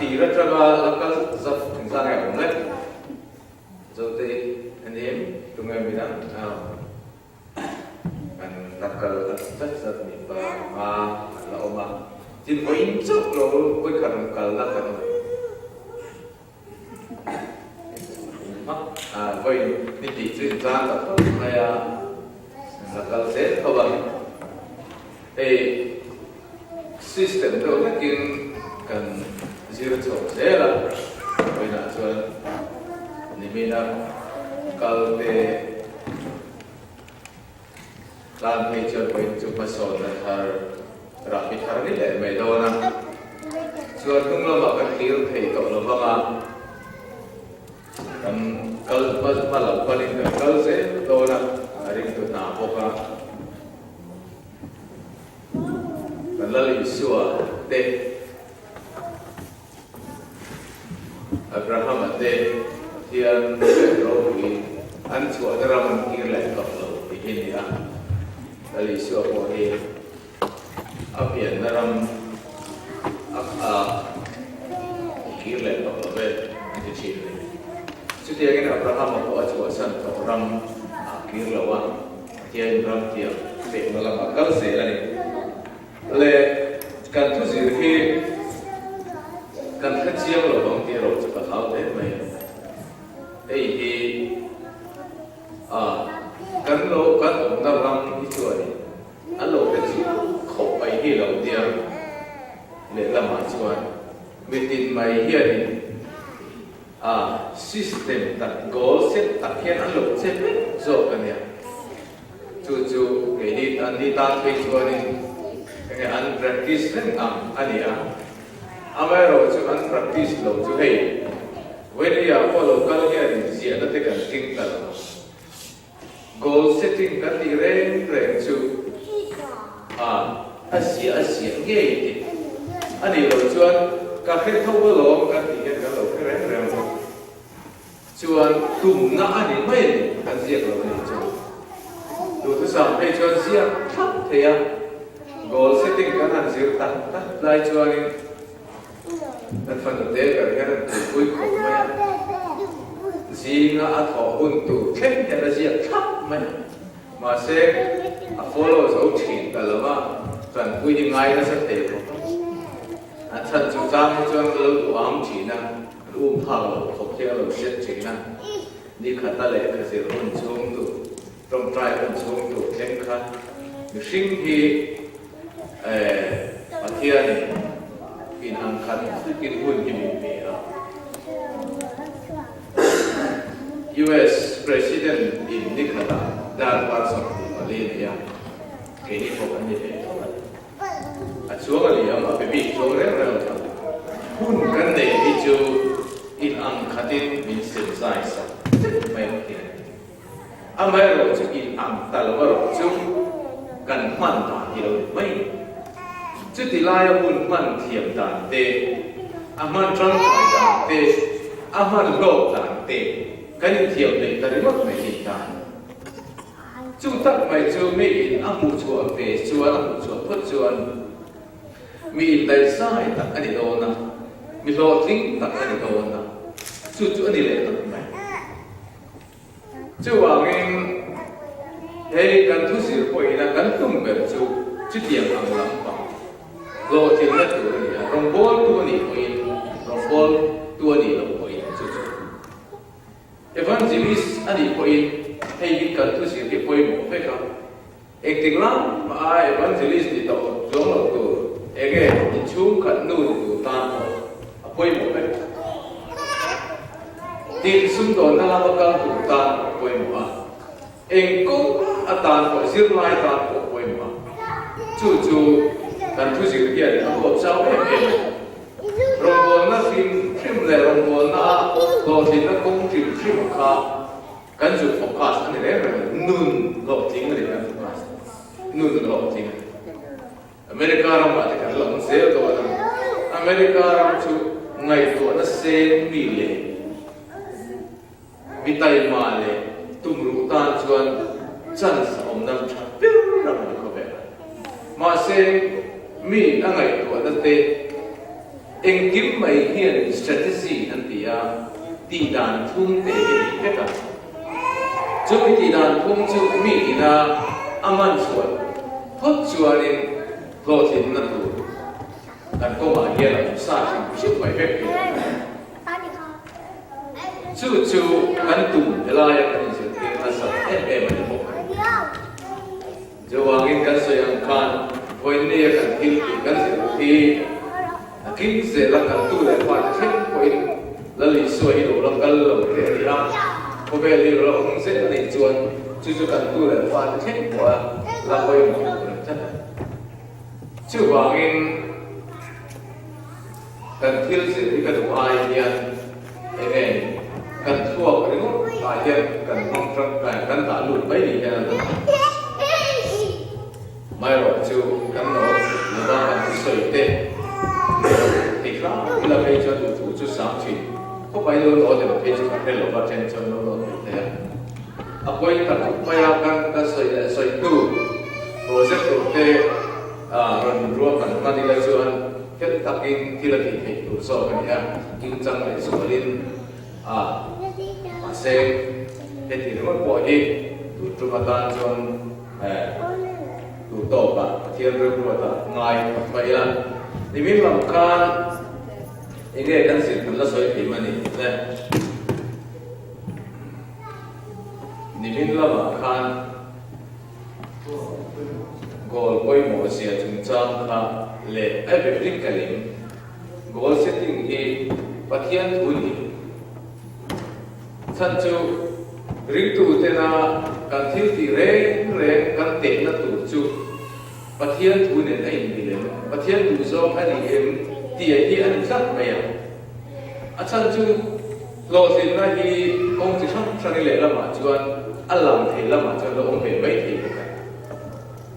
tira traga lakal zaf thingsa ngai om le zote anem tungai bidang kan lakal zat zat ni ba la oma tin ko in chok lo ko kan kal la kan ko ni ti chu za la ko ya lakal se ko ba system đó là cái cần dựa chỗ thế là bây giờ cho nên mình đã cần để làmให้cho mình chụpมาสอนนะรับผิดชอบนี่แหละไม่โดนนะส่วนตรงเราบอกกันที่เราเห็นตัวเราบ้างกันกัลมาหลับกันนี่กัลเสียโดนนะอะไรตัวหน้าพวกlalu Yeshua te Abraham te tiang rohi anchua dalam kirle kaplo ini ya lalu Yeshua pohi apian dalam kirle kaplo be itu ciri setiap ini Abraham apa ajwa san orang kirle wang tiang ram tiang be malam akal selani le kan tu zir hi kan kha chiang lo bang ti ro cha khao te mai ei hi kan lo kan ong da ram hi chuai an lo ke chi kho pai hi lo dia le la ma chuai mi tin mai hi ni system ta goal set ta khian an lo che zo kan ya chu ke ni an ni ta pe chuai ni unpracticed kan ania amaro chu unpracticed lo chu hei when we are follow kal here in sia na te kan ting tal goal setting kan ti ren chu asia nge ti ani lo chuan ka khe thau lo kan ti kan lo ren ren chuan tum na ani mai kan sia lo ni chu tu tu sa pe chuan sia thap the ya goal setting kan han zir ta lai chuan kan fan te kan kan pui ko mai zinga a tho hun tu thlem ya la zia thap mai ma se a follow zo thin ka lama kan pui hi ngai na sa te ko a chan chu chang chuan lo am thi na ha lo khop te lo set thi na ni khata le ka zir hun chung tu trong trai hun chung tu thlem kha mi sing hi Akhirnya ni in angkat sedikit pun ini US President in Nicaragua dan pasal Malaysia kini bukan ini acuan Malaysia apa biji orang orang pun kan deh itu in angkatin min sensasi macam amai roju in angtal roju kan mantap hidup mai chứ thì lai mun man thiểm đàn tê man trăng phải đàn tê man lô đàn tê cái những thiểm này ta đến mất mày hình đàn chú tắc mày chú mi in mu chùa về chùa mu chùa phất chùa mi in đại sai tắc anh đi đâu na mi lo tính tắc anh đi đâu na chú anh đi lấy tắc mày chú hoàng em hey kan thu sir poi na kan tum ber chu tiang ang lam pa lo tin na tu ni rong bol tu ni poi rong bol tu ni lo poi chu evangelist ani poi hey kan thu sir ki poi mo pe ka acting lam ma evangelist ni to jong lo tu ege in chung khat nu tu ta poi mo pe tin sum do na la ka tu ta poi mo engko atan ko zir lai ta ko poi ma chu kan thu zir kia ni ko chao em rombon na film le rombon na lo tin na kong film kha kan ju focus ani le nun lo ting ni kan focus nun lo ting America ram ma kan lo se do na America ram chu ngai to na se mi le mi tai ma le tum ru ta chuan chan sa om nam tha piu ram ni ko be ma se mi angai to da te keng kim mai hian strategy an tia ti dan thung te hi peka chu ti dan thung chu mi ina aman chuan phot chuanin lo thin na tu kan ko ma hian sa chi mai pek chu kan tum elaya kan se na sa em ni mo Jawangin kan soyang kan poin ni kan hil kan se ti akin se la kan tu le pa chen poin la li soi lo la kal lo te ya ko be li lo ong se ni chuan chu kan tu le pa chen ko la poin mo chan Jawangin kan hil se ni kan ai hian ene kan thua ko ni ai hian kan hong trang kan ta lu bai ni hian mai rồi chú cắn nó là ba bạn sợi tê thì khác là phải cho tụi tụi chú sáng chuyện có phải luôn ở đây phải cho các cái lỗ ba trên cho nó thế à quay cả quay áo cái sợi tu rồi sẽ tụi tê rồi rùa phần mà đi lại cho anh cái đặc kinh thì là thì tụi so cái này kinh doanh lại số lên mà xem cái thì nó có gì tụi chúng ta cho tu to ba thian ru ru ta ngai ba ila ni min lam khan ege kan sin kan la soi thi mani le ni min lam khan gol koi mo sia chung chang kha le ai be ring kalim gol setting hi pathian thu ni chan chu ring tu te na kan thil ti re kan te na tu chu pathian thu ne ai ni le pathian tu zo ani em ti hi an sat me ya a chan chu lo sin na hi ong chi sang sang le la ma chuan alam thei la ma chuan lo ong be mai thei ka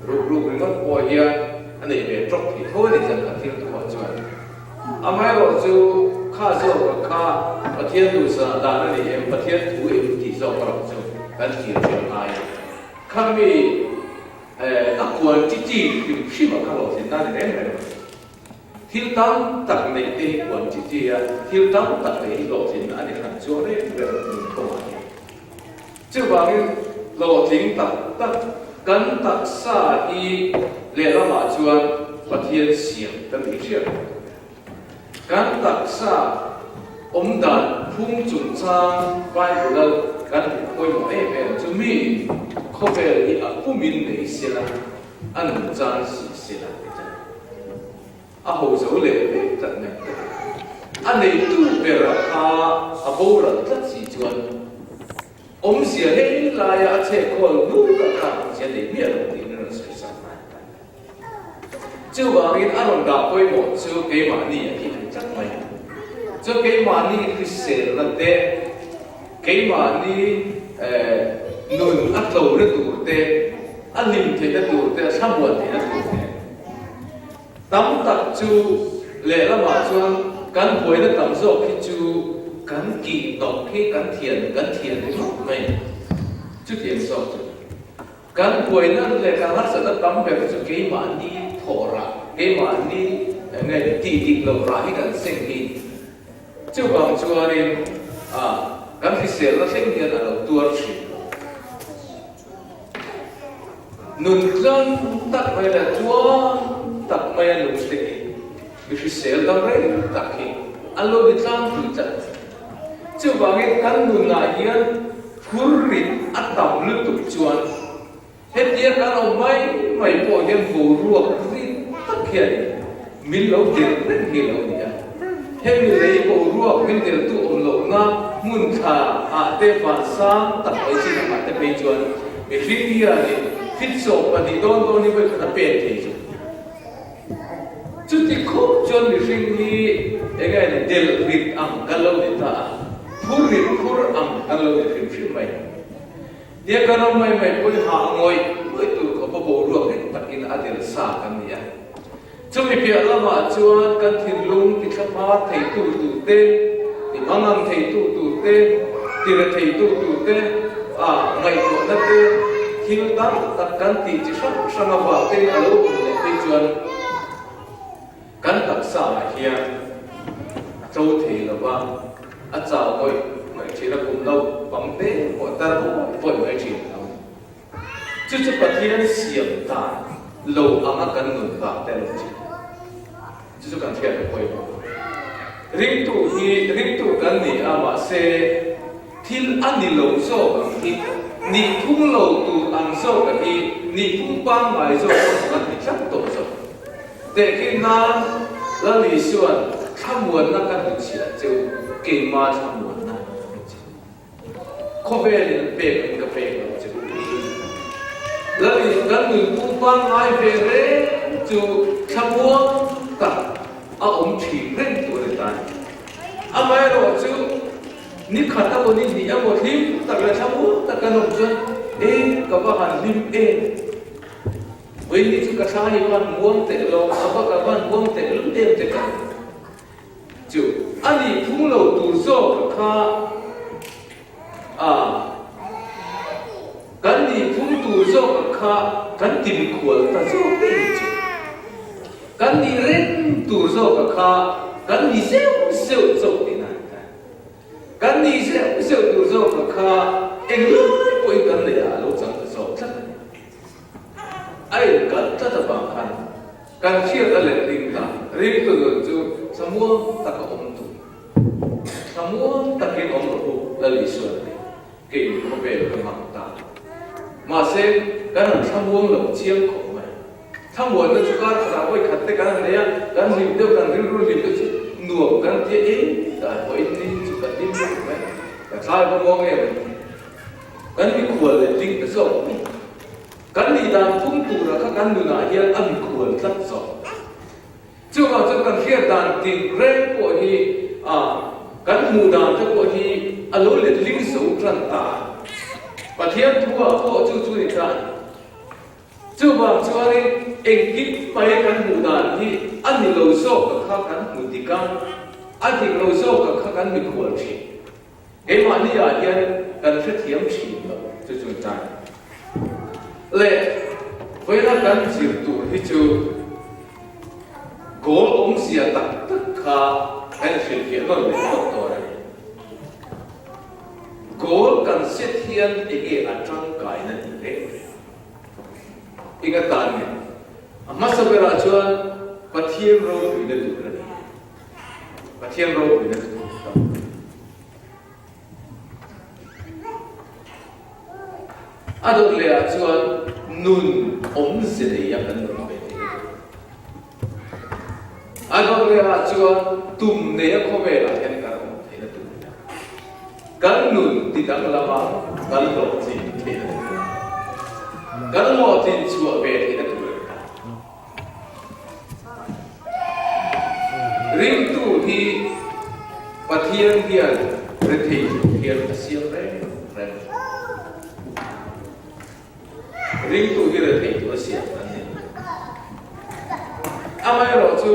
ru ru ri ngot po hian ani be drop thi tho ni chan kan thil tu wa chuan amai lo chu kha zo kha pathian tu sa da na ni em pathian thu em ti zo ka chu kan ti ri ai kami akuan cici si ma kalau sinta ni nem thil tam tak nei te kuan cici ya thil tam tak nei lo sin ani khan cho re re ko ma chu ba ni lo ting tak kan tak sa i le la ma chuan pathian siam kan ni sia kan tak sa om dan phung chung chang bai lo kan koi mo e pe chu mi ko be ni a pu min nei sila an chan si sila a ho zo le le tan ne an nei tu be ra a bo ra ta si chuan om sia he la ya che ko nu ka ka sia nei mi lo ti no sai sa chu ba min an da koi mo chu ke ma ni a ki chak mai chu ke ma ni ki se la te ke ma ni nun at lo na tu te anim the na tu te sambuan the na tu te tam tak chu le la ma chuan kan poi na tam zo khi chu kan ki tok khi kan thian ni mai chu thian so chu kan poi na le kan har sa na tam be chu ke ma ni thora ke ma ni ngai ti lo ra hi kan seng hi chu bang chuanin kan fi sel na seng hian alo tuar chi nun klan tak mai la chuan tak mai a lung te mi fi sel dam re tak hi alo bi tlang tu cha chu bangin kan nun na hian phurri atam lu tu chuan hetia kan o mai po hian vo ruak ri tak hian min lo dir ren hi lo nia hemi lei po ruak min del tu om lo na mun tha a te fa sang tak ai chi na te pe chuan mi fi dia ni fit so pa di don ni ba ka pe the chu ti khop chon ni ring ni ega ni del rit am kalo ni ta phur am kalo ni ring fi mai dia kana mai poi ha ngoi oi tu ko bo ruak ni takin adel sa kan ni ya chu mi pia lama chuan kan thin lung ti thama thei tu te ti mangam thei tu te ti ra thei tu te ngai ko na te thil tam tak kan ti chi sang ba te alo le te chuan kan tak sa hian châu thế là ba chào mọi mọi chuyện là cùng đâu bằng thế mọi ta mọi mọi chuyện đâu chứ chứ bát thiên xiêm ta lâu anga cần ngừng cả tên là chứ chứ cần thiệt là quay ring tu cần ni ama se thil ani lâu so bằng khi ni phung lâu tu ăn so bằng khi ni phung bang mai so bằng khi chắc tổ so để khi na là lý xuân tham muốn na cần được chỉ là就给妈tham muốn na có vẻ là bề cái bề là就là lý cần người phung bang mai về đấy就tham muốn cả ông chỉ nên tuổi ta mai rồi chứ ni khata ko ni amo him takla chamu takano jon ka ba han lim với ni chu ka sa hi ban muam te lo aba ka ban muam te lu te ka chu ani phung lo tu zo ka kan ni phung tu zo ka kan tim khol ta zo pe chu kan ni ren tu zo ka kan ni seu zo kan ni sẽ tu zo ka kha eng loi poi kan le a lo chang zo thak ai kan ta ta ba khan kan chia ta le ding ta ring tu chu samuam ta ka om tu samuam ta ke om ro la li so ke ko be ka ma ta ma se kan samuam lo chiang ko ma samuam na chu ka ta oi khat te kan le ya kan lim de kan ring ru lim de chu nuo kan te ta oi ni tim mai ka sai ko mo nge kan mi khol le ting ta so kan ni dan thum tu ra ka kan nu na hian am khol tlat so chu ma chu kan khia dan ting re ko hi kan mu dan ta ko hi alo le ling so tran ta pathian thua ko chu ni ta chu ba chu ari eng kip mai kan mu dan hi an ni lo so ka kan mu ti kan anh lâu sau các khán bị khổ chỉ cái mà đi ở đây cần phải thiếm chỉ cho chúng ta lệ với là cần chịu tụ thì chú cố ông xia tất cả cái sự kiện nó bị mất rồi cố cần xét thiên cái ở trong cái này đấy cái tàn này mà sao bây giờ cho bắt thiên rồi bị nó được thiên rô bị nó ador le chuan nun om se ya kan ro be ador le chuan tum ne kho be la hen ka ro the na tum kan nun ti dang la ma kan ro chi the na kan mo ti chua be the na tum ring tu hi pathian hian rethi hian asiam re ring tu hi rethi tu asiam ani amai ro chu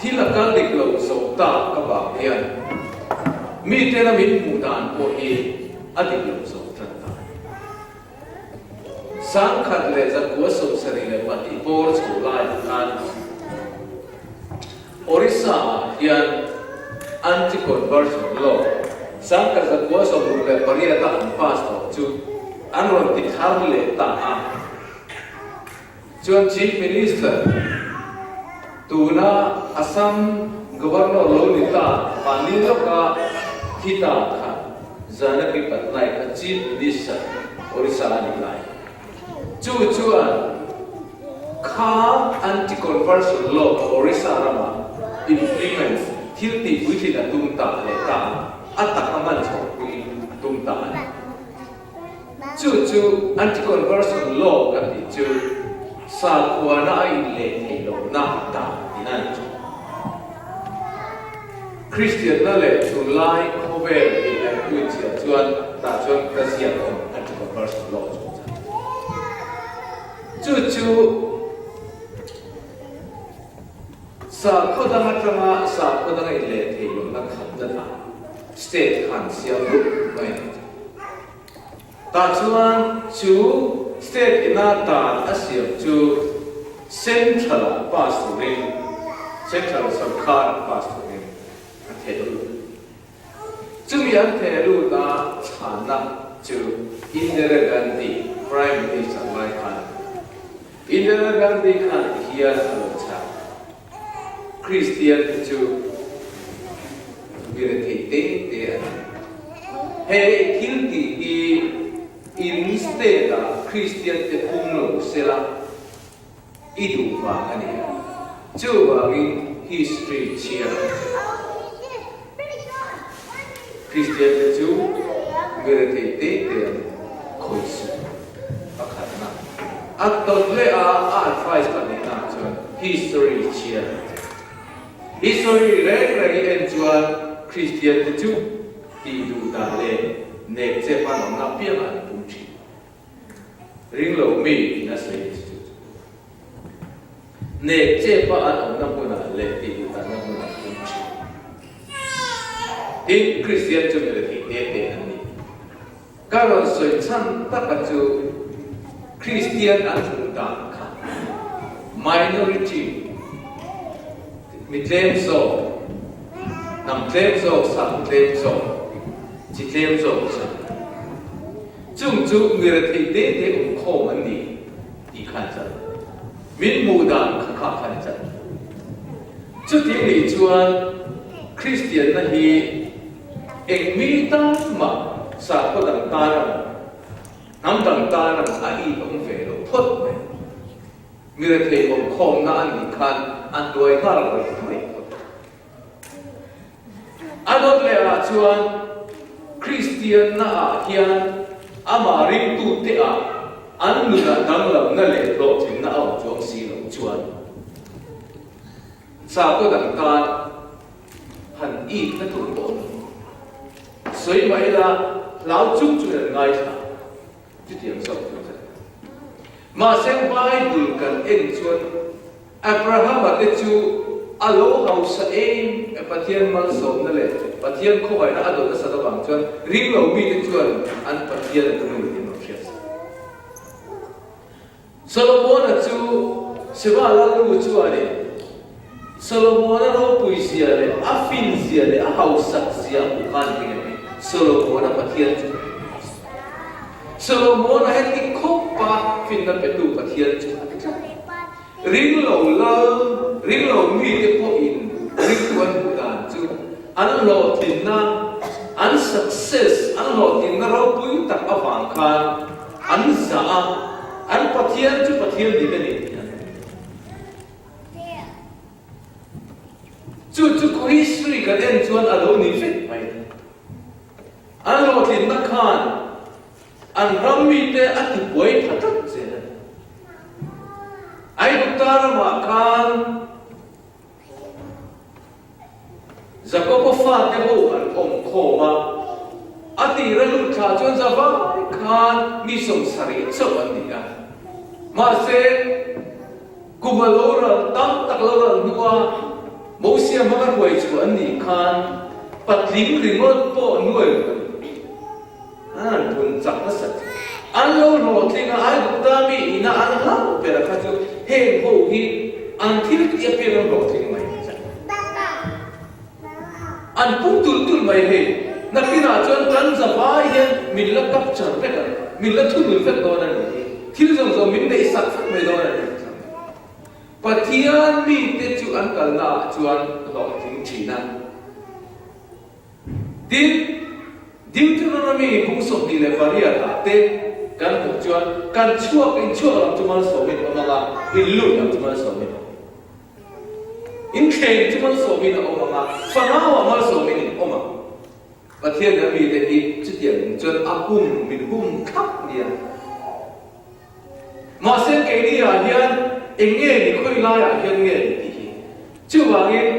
hila kal dik lo so ta ka ba hian mi te na min mu dan ko hi adik lo so tran ta sang khat le za ko so sari le pati por chu lai kan Orissa hian anti-conversion law sang ka za ko so ru le paria ta an pass to chu an ron ti thar le ta a chuan chief minister tuna Assam governor lo ni ta pani lo ka kita kha zana ki patlai ka chief minister Orissa ni lai chuan kha anti-conversion law Orissa rama implements thil ti pui thi da tum ta le ta atak aman chok pui tum ta chu anti-conversion law ka ti chu sa khuana ai le thei lo na ta dinan chu Christian na le chu lai khobe ni la pui chia chuan ta chuan ka sia anti-conversion law chu sa khodang atanga sa khodang ile thelo na khamda state khan sia lu mai ta chuan chu state ina ta asia chu central pastoring central sarkar pastoring thế đó chúng mình thế luôn ta chán nặng chú Indira Gandhi Prime Minister Lai Khan Indira Gandhi Khan hiền ở cha Christian chú vì là thị tế thế hệ thiên kỳ instead là Christian te khung lỗ sẽ là ít đủ vàng anh em chưa vàng history chia Christian te chú vì là thị tế thế khối sự các khả năng tốt lẽ advice của mình là cho history chia history rèn en chuan Christian te chú đi đủ ta lên nè chế pan ông nào biết anh cũng chỉ riêng lâu mi na say nè chế pan ông nào muốn là lên đi đủ ta nào muốn là cũng chỉ in Christian cho mình là thì thế anh đi các bạn soi chăng tất cả chú Christian anh cũng ta minority mình thêm số nằm thêm số sắm thêm số chỉ thêm số chúng chú người là thấy đến thế cũng khó mà đi khăn chân mình mù đàn khá khăn chân chú tiếng lý chuan Christian là hi em mi ta mà sa có đằng ta rằng nắm đằng ta rằng ai ông về đâu thoát mày người là thấy ông khó mà anh đi khăn anh đuổi khá là phải anh nói là chuan Christian na hian ama ring tu te a an nu na dang lo na le lo thing na au chuang si lo chuan sa ko dang ta han i na tu bo soi mai la lao chung chu ngai sa chi tiang so ma seng Bible kan en chuan Abraham ate chu alo house aim pathian mal som na le pathian kho vai na ado na sada bang chuan ring lo mi te chuan an pathian tu nu din no shias Solomon chu seva la lu chu ale Solomon ro pui sia le afin sia le a house sia ku kan ti ne Solomon pathian chu Solomon ha ki kho pa fin na pe tu pathian chu ring lo mi te po in ring tuan bukan chu an lo tin na an success an lo tin na ro pui tak awang khan an za an pathian chu pathian di ne chu ko history ka den chuan alo ni fet mai an lo tin na khan an ram mi te ati boi phatak che ai utara ma kan Jacob fa te ho an om kho ma ati ra lu tha chon za va kan mi som sari so an ni a ma se kumalora tam tak lora nuwa mo sia ma kan wai chu an ni kan patling ringol po nuai an bun chak na sat an lo ro tlinga ai ta mi ina an ha pera kha chu he ho hi an thil ki pe ro tling mai an pung tul mai he nakina chon kan za ba hian min la kap char pe ka min la thu min fe do na ni thil zong zong min dei sak fe me do na ni pathian mi te chu an kal na chuan lo thing thina din Deuteronomy kung so di le varia ta te kan bu chuan kan chuak in chuak lam tu mal so min omanga in lu lam tu mal so min in khen tu mal so min omanga fanawa mal so min oma pathian na mi te hi chu tiang chuan apum min hum khap nia ma sen ke ni a hian enge ni khoi la ya hian nge ni ti chu wangin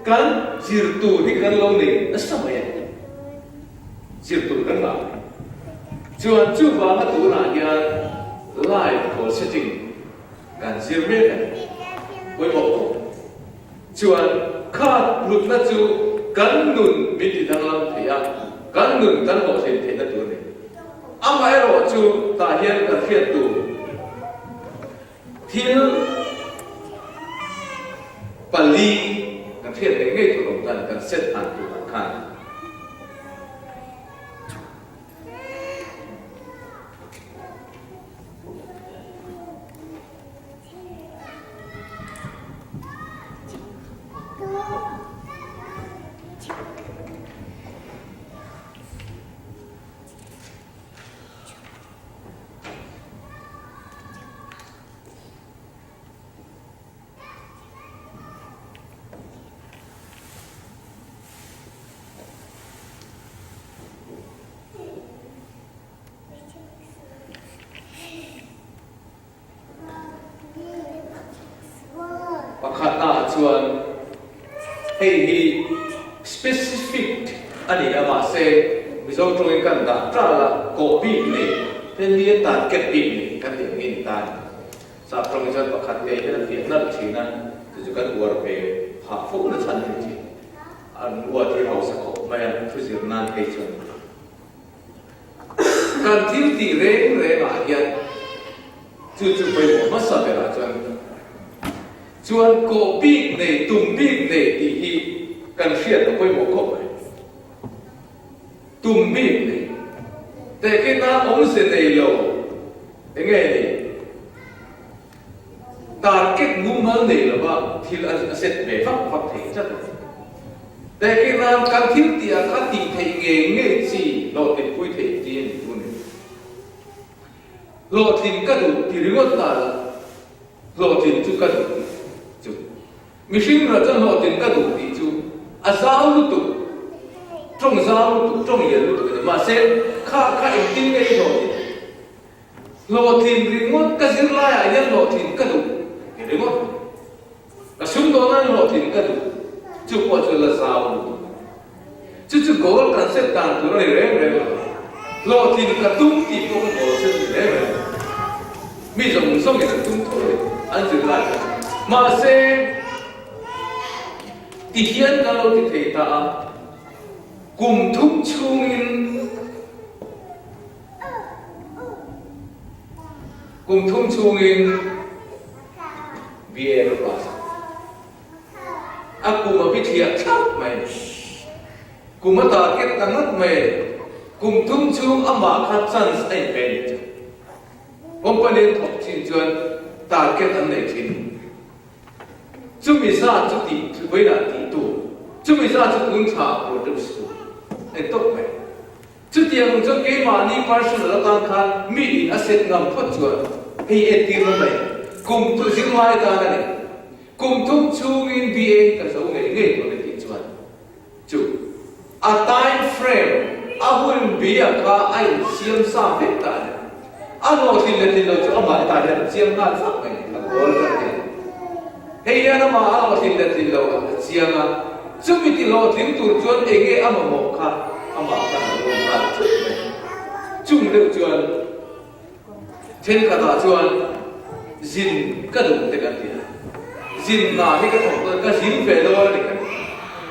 kan jir tu ni kan lo ni na samaya jir tu kan la chuan chu ba ma tu na hian live ko setting kan jir me wei bo chuan kha lut na chu kan nun mi ti dang lam thia kan nun kan bo sen the na tu ni amai ro chu ta hian ka khiat tu thil pali kan thiệt để ngay tụ lòng tan cần xét ăn tụ ăn khăn pakhat chuan hei specific ani ama se mizo tong kan da tra ko bi ne pen li ta ket bi ne kan ti ngin ta sa tong jan pakhat ye na ti na thina tu kan war pe ha fu na chan ti an wa ti haus ko ma ya tu zir nan hei chuan kan ti re ma hian chu pe mo ma sa be la chuan ko bi nei tum bi nei ti hi kan hriat ko poi mo ko mai tum bi nei te ke na om se nei lo enge ni ta ke ngumal nei lo ba thil a set me phak thei chat te ke na kan thil ti a ka ti thei nge chi lo te pui thei ti ni tu ni lo thin ka du ti ringot ta lo thin chu ka du machine ra chân họ tiền các đủ tỷ chú à sao lúc tụ trong sao lúc tụ trong hiện lúc tụ mà xem khá em tin cái rồi lộ tiền thì ngót cái gì lại à nhân lộ tiền các đủ cái đấy ngót là chúng tôi nói lộ tiền các đủ chú qua cho là sao lúc chú cố cần xếp tàn của nó này đấy lộ tiền cả tung thì cũng có xếp đấy bây giờ muốn xong thì tung thôi anh chỉ lại mà xem ti hian ka lo ti thei ta kum thuk chungin vie ro pa a kum bi thia thap mai kum ta ket ta ngat mai kum thum chung ama kha chance ai pen company thok chin chuan ta ket an nei thin chú mi sa chú ti chú quay là ti tu chú mi sa chú cũng thả của đức sư anh tốt vậy chú tiền cho cái mà ni person là tăng khan mi asset ngầm phát chuột hay ATM này cùng tu sinh mai ta này cùng thúc chú in VA cái số nghề của cái ti chuột chú a time frame a hun bia ka ai siam sa hết ta a lo thì lo chú ama ta này siam na sa này là gọi là hei ana ma ala tin da tin lo chianga chumi ti lo tin tur chuan enge ama mo kha ama ka lo ka chung de chuan then ka da chuan zin ka du te ka ti zin na ni ka thong ka zin pe lo ni ka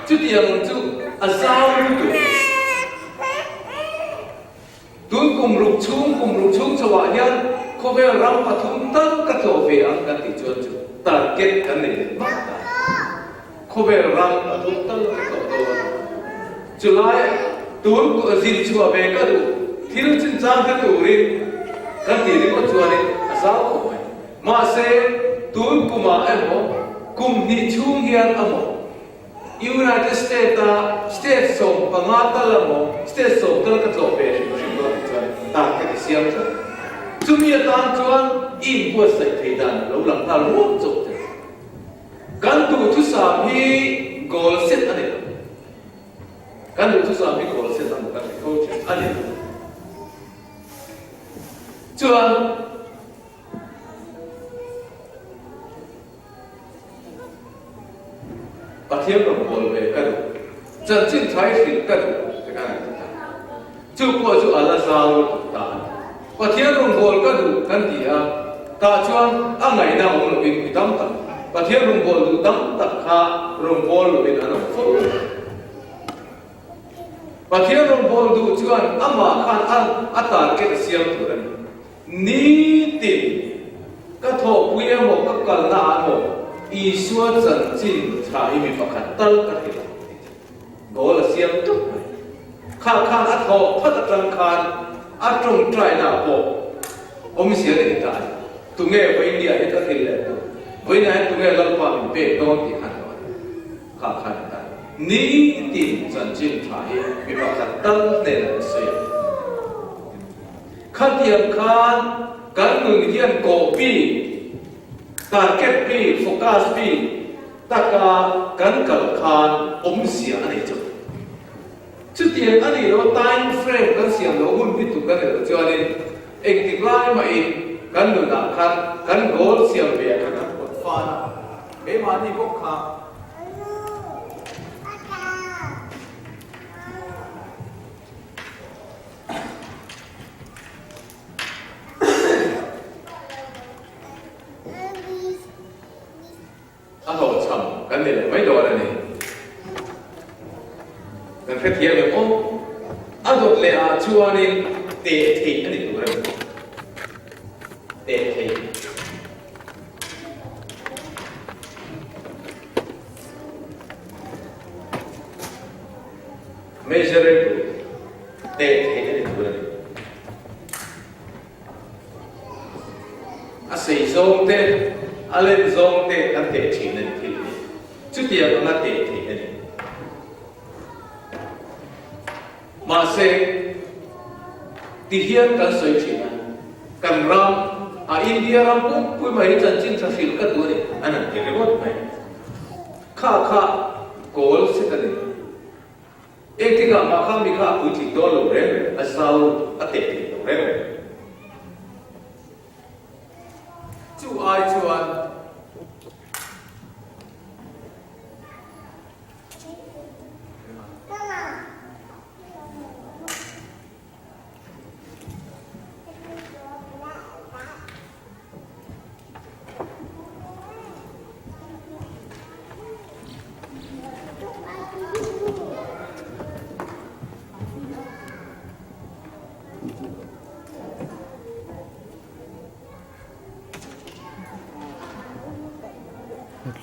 chu ti ang chu a sao tu tun kum ruk chung chawa yan ko ve ram pa thum tan ka to ve ang ka ti chuan chu target kan ni mata khobe ram atum tal ko do julai tun ko zin chua be ka du thil chin chang ka tu ri kan ti ri ko chua ni asao ko ma se tun kuma emo kum ni chung hian amo United States so pangata lamo States so tal ka to be ri ko ta ka siam cha chumi tan chuan in ko sai thei dan lo lang ta lo chok kan tu thu sa hi goal set ani kan tu thu sa hi goal set an ka coach ani chuan pathiam ro goal ve ka chan chin thai hin ka te ka chu ko chu ala sa ta pathiam ro goal ka du kan dia ta chuan a ngai na ong lo in tam ta pathiam ro goal du tam ta kha ro goal lo in an fo pathiam ro goal du chuan ama khan an atar ke siam tu ran ni tin ka tho puya mo ka kal na mo Isua chân chín thà imi pakat tal ka hila gola siam tuk kha kha atho phat atang khan atrong try na po om sia ni ta tu nge wa India he ka hila tu voi na tu nge lal pa min pe don ti han kha kha ta ni tin chân chín thà imi pakat tal ne na sia khatiam khan kan ngun hian ko pi target pi focus pi taka kan kal khan sia ani chu chu tian ani lo time frame kan siam lo hun pi tu kan lo chu ani ek tik lai ma in kan nu na khan kan goal siam ve kan kot fa na e ma ni ko kha kan ni mai do la ni kan phet ye me o adot le a chuani te the ani tu ra te the measure te the ani tu ra a sei zong te alen zong te kan te chin ni thi chút tiền nó là tệ thì cái này mà sẽ thì hiện cần soi chỉ cần ram India ram cũng cuối mấy trận chiến sa phil cái tuổi này anh em cái what này kha goal sẽ cái này ek thì cả mà kham bị kha cuối chỉ đó là rồi asal tệ thì rồi chú ai chú anh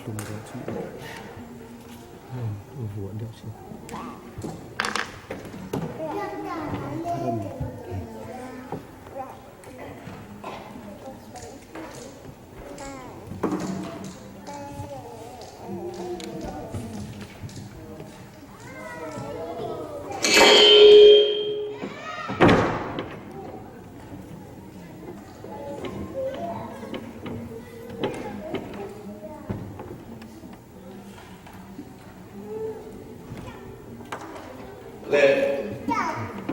lùng rồi chị vua được chị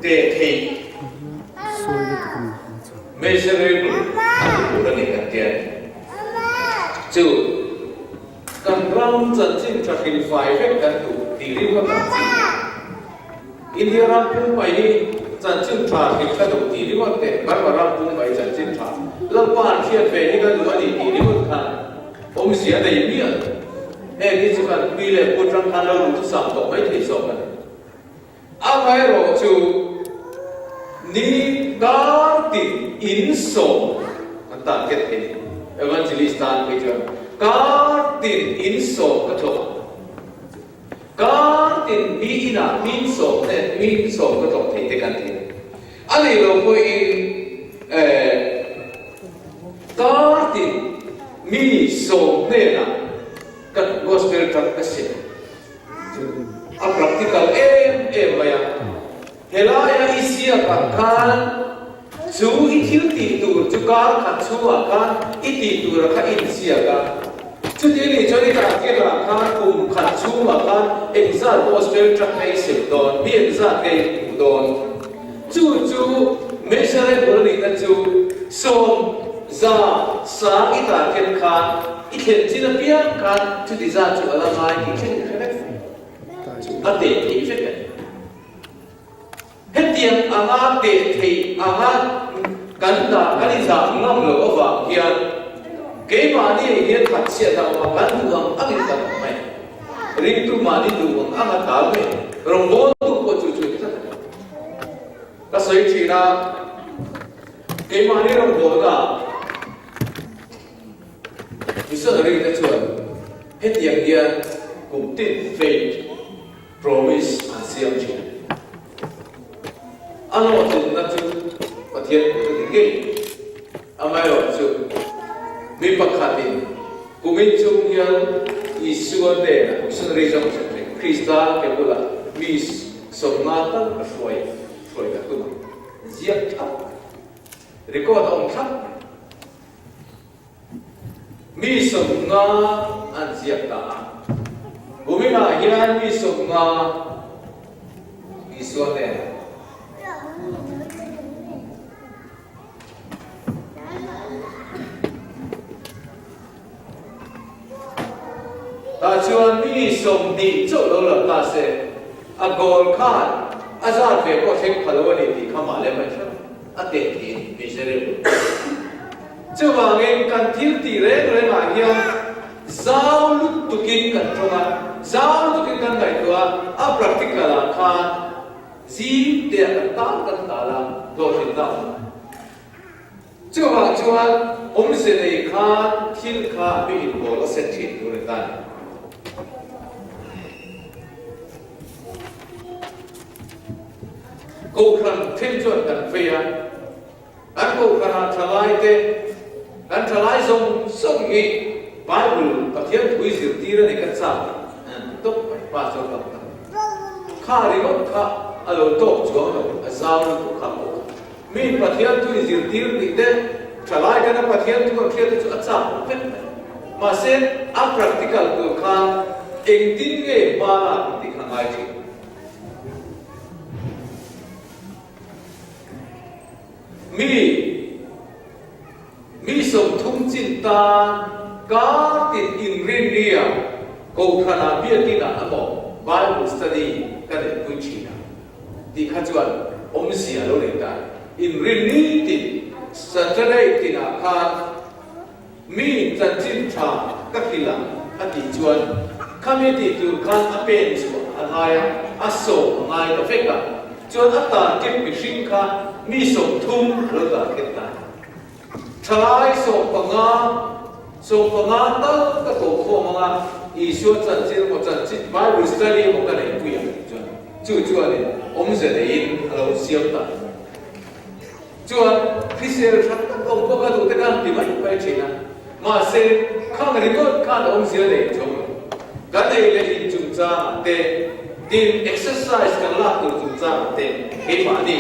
để thì measurable là cái cái tiền chứ cần rong chân chính cho hình phải phép cần đủ thì liên quan làm gì India ram cũng phải đi chân chính trả hình cần đủ thì liên quan đến bắt vào ram cũng phải chân chính trả lâm quan thiệt về những cái đủ thì liên quan cả ông xía đầy miệng em đi chỉ cần đi lên một trăm thằng đâu đủ sản phẩm mấy thì số này ai rồi chú ni gartin inso ta kết thế evangelist tan bây giờ gartin inso cái chỗ gartin bi na minso nên minso cái chỗ thế cái thế anh ấy rồi coi gartin minso nên là cái gospel tract cái gì practical em vậy helaya isia kan chu I thiu ti tu chu kar kha chu kan I ti tu ra kha in sia ka chu ti ni choni ta ke ra kan kum kha chu kan exam gospel tract mai se don bi exam ke don chu measure ni ta chu som za sa ita ken khan I khen chin pian kan chu ti za chu ala mai ki chen ate ti fe hết tiền anga tệ thì anga cắn đã cái gì ngâm lửa vào kia cái mà đi hiện thật sự là mà cắn đường ăn được mày riêng tu mà đi đường anga tao mày rồi bố tu có chú thế cái sợi chỉ là cái mà đi rồi bố là bây giờ riêng cái chuyện hết điểm kia cũng tin faith promise and siam chi alo tin na chu pathian ko tin ge amai ro chu mi pakhatin kumin chung hian Isua de sun rezong Krista ke pula mi somnata foi ka tu ziak thap record on thap mi somna an ziak ta bumi ma hian mi somna Isua de ta chuan mi som ti chu lo la ta se a gol khan a zar ve ko thek phalo ni ti khama le mai thar a te ti miserable chu wa ngen kan thil ti re re ma hian zau lut tu kin kan thonga zau tu kin kan dai to a practical a khan zi te ta kan ta la do tin ta chu wa chuan se nei khan thil kha bi in bol a set thi tu re ta cô khăn thiên chuẩn cần phê á anh cô khăn thalai te anh thalai sông sông gì Bible và thiên thủy diệu ti ra này cắt sao tốt ba số lắm khá đi mất khá alo tốt chúa nó sao nó cũng khá tốt mình và thiên thủy diệu ti ra này te thalai cái nó và thiên thủy còn thiên thủy chúa sao mà xem áp practical của khăn anh tin nghe ba là thì khăn ai chứ mi som thung chin ta ka tin in rin ria ko khana bia ti na amo Bible study ka de ku chi na ti kha chuan si alo le ta in rin ni ti Saturday ti na kha mi chan chin tha ka khila a ti chuan committee tu khan a pen chu a haya a so ngai ka feka chuan a ta ke mi hring kha mi som thum lo la ke ta thalai so panga ta ka to kho manga Isua chan chin mo chan chin Bible study mo ka nei puya chu ani se nei in alo siam ta chuan Christian thak ta ko ka tu te kan ti mai pai china ma se khang record kan se nei chom ka nei le in chung cha te din exercise kan la tu chung cha te he ma ni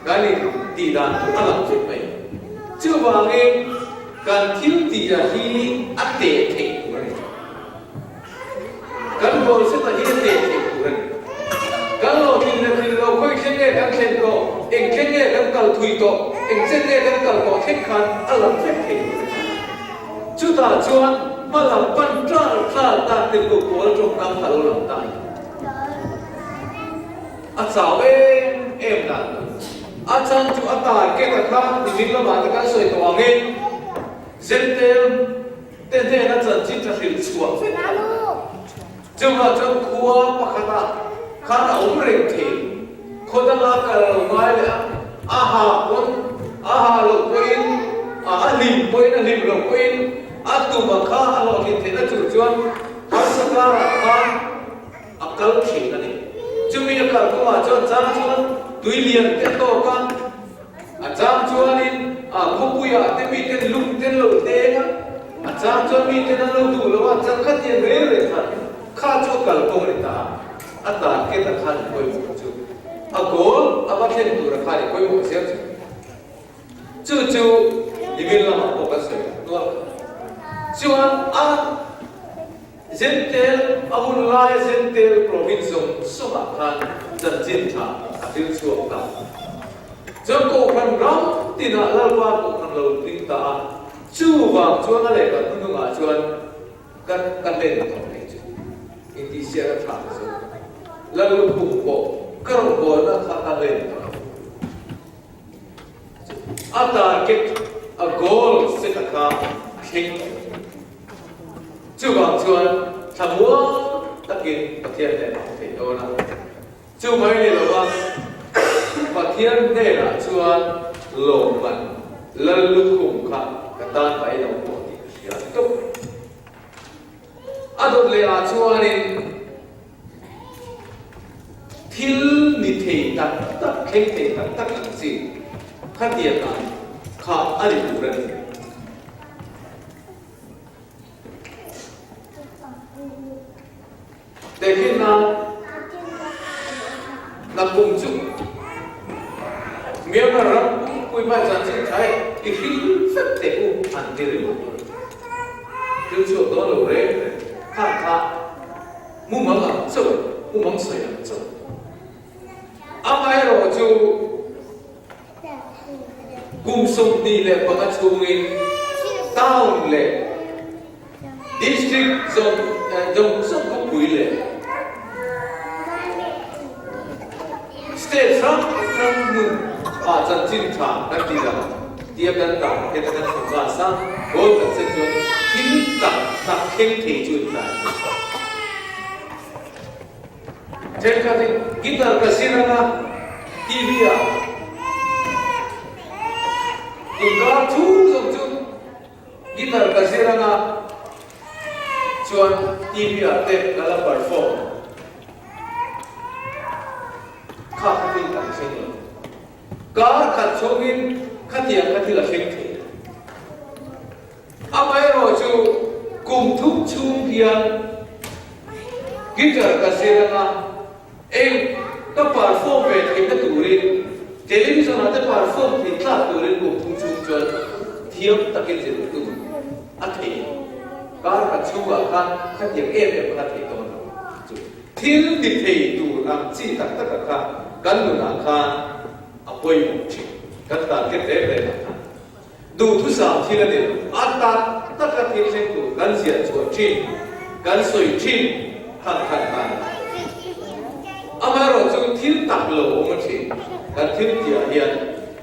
gani ti dan tu ala che pai chu ba nge kan thil ti ra hi a te the kan bol se ta hi te the kan lo tin lo koi khen nge kan khen ko eng khen nge kan kal thui to eng chen nge kan kal ko khen khan ala che the chu ta chuan ma la pan tra ta tin ko ko trong kam phalo lam ta a chao em dan a chan chu a ta ke ta kha ni min la ma ta kan soi to nge zentel ten na chan chin ta hil chua chu ma chu khuwa pakhata khana umre the khoda la ka lo mai la aha lo koin a lim koin a lim lo koin a tu ba kha a lo ki the na chu chuan har sakara khan akal thi na ni chu mi ka ko ma chuan cha chuan tui lian te to ka a cham chuan in a khopuya te mi te lung te lo te na a cham chuan mi te na lo tu lo a cham kha tian re kha chu kal ko ri ta a ta ke ta khan koi mo chu a gol a ba thlen tu ra kha ri koi mo se chu ni bin la ma ko ka se no chuan a zentel ahun lai zentel province soma khan chan chin tha a til chu ta cho cô khan ram tina lalwa ko khan lo ting ta chu wang chuan a le ka nu nga chuan kan len to nei chu in ti sia ra tha so la lu pu ko karo ko na kha ka len to a target a goal se ta ka thing chu wang chuan thamua takin pathian le thei do na chu mai le lo wa pathian ne la chuan lo man la lu khum kha ka tan pai lo ko ti sia to adot le a chuanin thil ni thei tak tak kheng thei tak tak ang si khatia ka kha ali puran tekin na kum chu Myanmar ram kui ba chan sin thai i hil sat te u an ti ri tu chu do lo re kha mu ma la so mu mong sai ya so amai ro chu kum sum ni le pa ka chu in town le district zone so ko pui le state from mu a chan chin tha ka ti da dia kan ta ke ta kan sa sa go ka se chu thil ta kheng thei chu ta chen ka ti guitar ka sirana tv a ka thu zong chu guitar ka sirana chuan tv a te kala perform kha ti ta se gar khat chogin khatia khathila kheng the amai ro chu kum thuk chung pian guitar ka seranga em ka perform ve thei ta turin television ate perform thei tla turin kum thuk chung chuan thiam takin je tu a thei gar khat chuga khan khatia em kha thei to chu thil ni thei tu ram chi tak tak kha kan nu na kha apoi mu chi kat ta ke te le du thu sa thi la de ata ta ka thi se tu kan sia chu chi kan soi chi khat khat ta amaro chu thil tak lo ma chi kan thil tia hian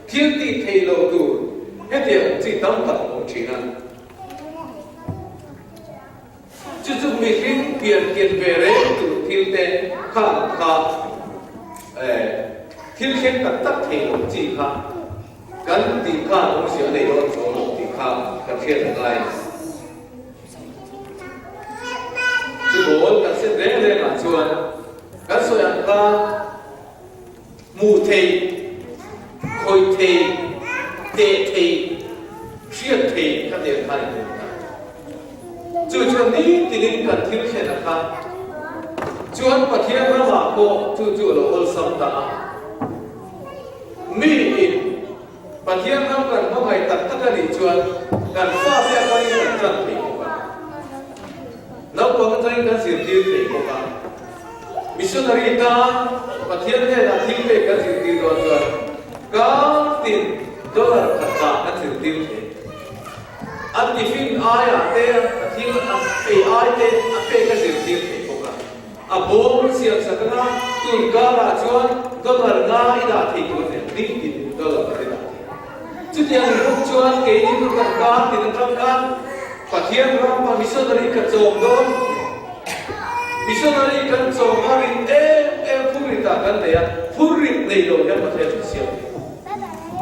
thil ti thei lo tu he te chi tam tak mo chi na chu chu mi hin pian kian ve re tu thil te kha kha thil khen tak tak thei lo chi kha kan ti kha ong sia nei lo cho lo ti kha ka khen lai chu bol ka se re re ma chuan ka so yang ka mu thei khoi thei te thei chiat thei ka de khai chu chu ni ti nin kan thil khen kha chuan pathian ra ma ko chu lo ol sam ta mi in pathian ram kan ma mai tak tak ni chuan kan fa pe ka ni kan tran thei ko ka nau ko kan trai kan sir ti thei ko ka missionary ta pathian ne na thil pe kan sir ti do chuan ka tin dollar kha kan sir ti thei an ti fin aya te thil an pe ai te a pe ka sir ti thei ko ka a bom siam sakana tun ka ra chuan dollar nga ida thei ko ne ding din dollar ka ida chu tiang ru chuan ke ni tu kan ka tin tram kan pathian ram pa missionary ka chom do missionary kan chom harin em puri ta kan le ya puri nei lo ya pathian siam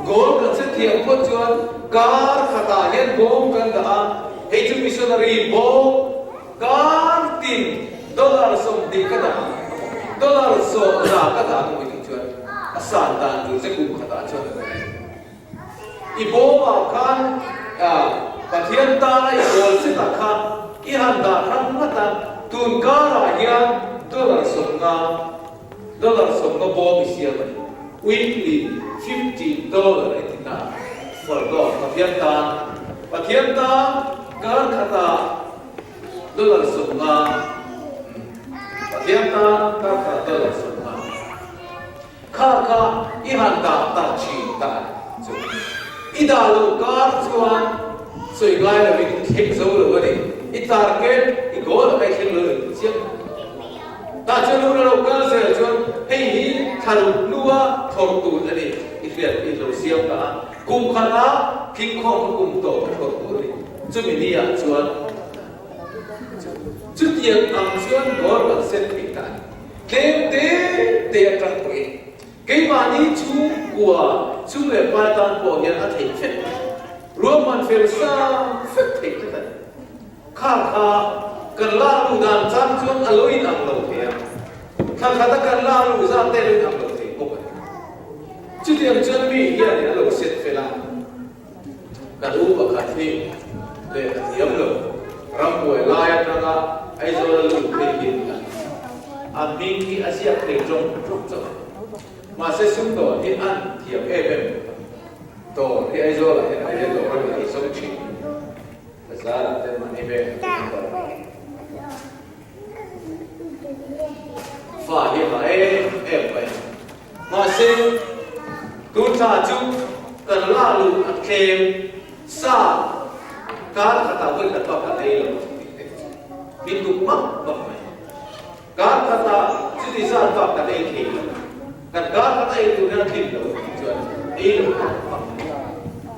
gol kan se thiang ko chuan kar khata yen bom kan da hei chu missionary bom kar tin dollar som di ka da dollar so ra ka da ko ni chuan asan dan tu se kum khata chuan ibo ma khan pathian ta i gol se ta kha i han da ram ma ta tun ka ra hian dollar som nga bom isia ba weekly $50 etina for god pathian ta kar khata dollar som nga pathian ta kar khata dollar som nga kha i han da ta chi ta chu ida lo kar chuan soi gai la min khek zo lo ni I target I goal ai khel lo chiam ta chu lo ka se chuan hei hi thal lua thor tu ani I fiat I lo siam ka kum khana king khom kum to thor tu ni chu mi ni ya chuan chu tiang ang chuan goal ban set pi ta te atang pui cái mà đi chú của chú lệ ba tan của nhà anh thấy phết Roman phê sa phết thấy cái này khá kan la lu dan chan chuan aloin ang lo thea thang khata kan la lu za te lu ang lo the ko chu tiang chuan mi hian ni alo set fela kan u ba kha thi le thiam lo ram poi la ya na ai zo lu the hin a ming ki asia te jong truk cho ma se sum do hi an thiam em to hi ai zo la ai le lo ra ni som chi za la te ma ni be fa hi ma em pai ma se tu cha chu kan la lu a kem sa ka khata oi ka pa ka dei lo bin tu mak mak mai ka khata chu di sa pa ka dei ke kan ka khata ai tu na tin lo chuan ei lo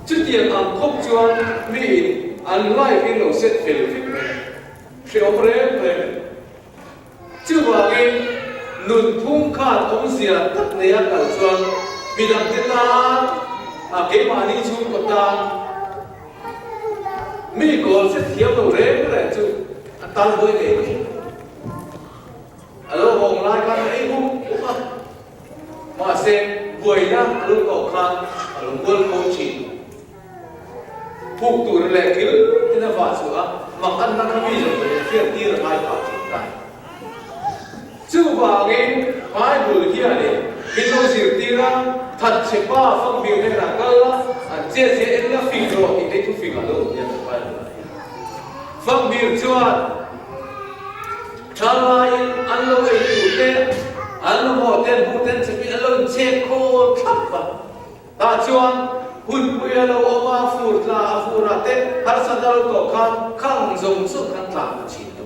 chu tiang ang khop chuan mi an lai in lo set fel fit mai she opre pe chu ba ge nun thung kha ong sia tak ne ya kal chuan bidang te ta a ke ma ni chu ko ta mi ko set thiam lo re re chu tan boi ke alo hong lai ka ei hu ma se buai na lu ko khan alo bol ko chi phúc tu lệ kêu thế là vợ sửa mà ăn nó không bị rồi thì tiền là ai phải chịu cả chú bà cái phải bùi kia này cái tôi chịu tiền ra thật sẽ ba phong biểu này là cơ chia sẻ em đã phình rồi thì đây chú phình ở đâu nhận được phải phong biểu chưa trả lại ăn lâu ấy chủ tên ăn lâu một tên phụ tên sẽ bị ăn lâu chết khô thấp vào ta chưa hun puya lo oma fura te har sadal ko khan khang zong su khan tla chi to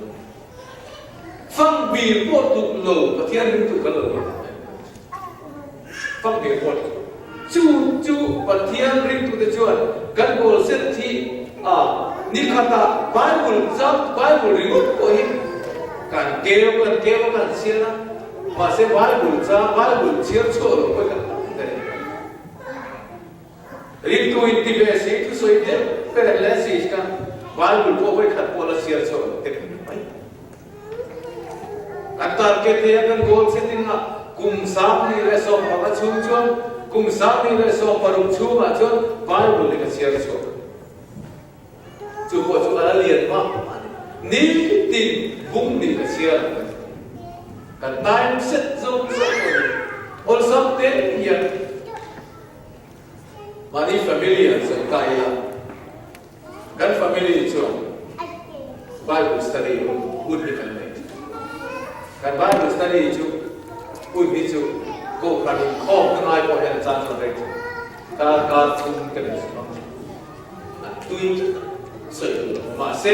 phang bi po tu lo pathian ring tu ka lo phang bi po chu pathian ring tu te chuan kan bol set thi ni khata bible ring ko hi kan keo kan sila ma se bible chiar cho lo ko kan ring tu in tibe se tu soi de per la se iska bible ko vai khat pola siar so te pai atar ke te kan gol se tin na kum sam ni re so pa chung chung kum sam ni re so parum chu ma chon bible ni ka siar so chu ko chu ala lian ma ni tin bung ni ka siar kan time set zong so all something here mani familia sa kaya kan family chu Bible study would be connected kan Bible study chu would be chu ko kan ko nai ko hen chan so rek ka chung kan tuin so ma se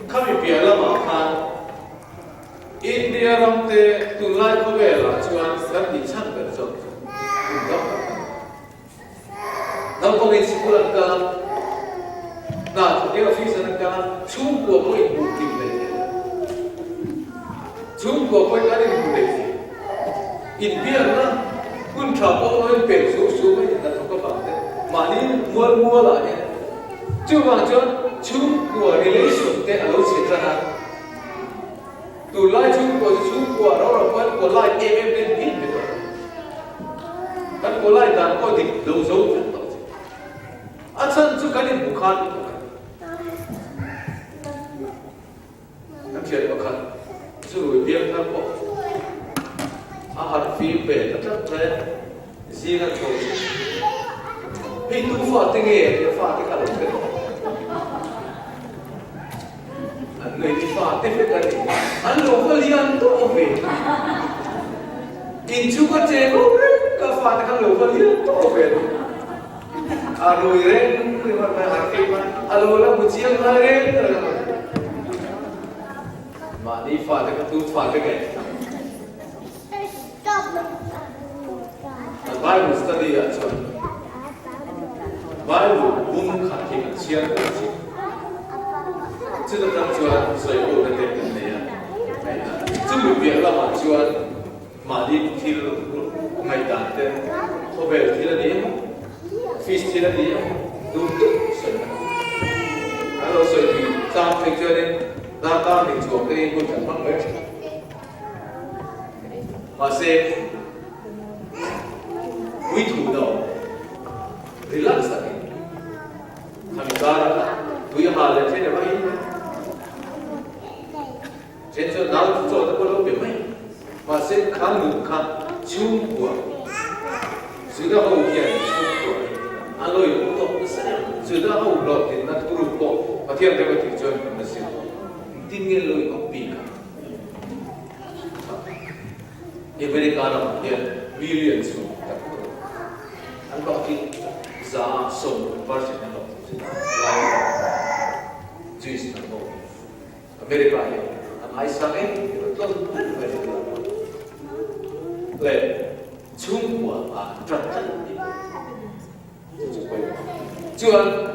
kami pia la ma khan India ram te tu lai ko ve la chuan kan di chan kan so đâu có nên xíu lần cả na nếu phi sinh cả chung của mỗi một tìm này chung của mỗi cái này một này in biên na kun thảo có mỗi bể số mấy là không có bằng đấy mà đi mua lại nhé chứ mà cho chung của relation thế ở đâu xảy ra tu lai chung của đó là quan của lai em nên biết được kan của lai đàn có định đâu dấu asan chu kanin bukhan kan thiệt bakhan chu biang na ko a har fi pe ta ta zina ko hi tu fa te nge fa te ka lo ke an nei ti fa te fe ka ni an lo ko lian to ve in chu ka che ko ka fa te ka lo ko lian to ve Aroi ren, lima hari man, alola bucian ren, mani father ka tu father ke. Bible study aja. Bible bung khati sian kerja. Jadi dalam jual saya pun ada ni ya. Jadi biar lama jual mani til maidan te, hotel til ni. Fish thì là gì? Đúng đúng. Alo, rồi thì sao phải chơi đi? ta ta định chuộc cái quân trận mắc mấy mà xem quý thủ đầu relax lại thằng ta quý hà lên trên này vậy trên chỗ nào chỗ đó có đâu biết mấy mà xem khám ngủ khám chung của sự đó hậu hiện chung của anh ơi cũng tốt sự đó hậu lọt thì nó thu được bộ và thêm cái thị trường nó sẽ tin nghe lời ông bị cả America là hiện millions of anh có cái giá sông version nào là juice nào America hiện anh ai sang ấy tôi rất phải lệ Trung Quốc à rất rất chưa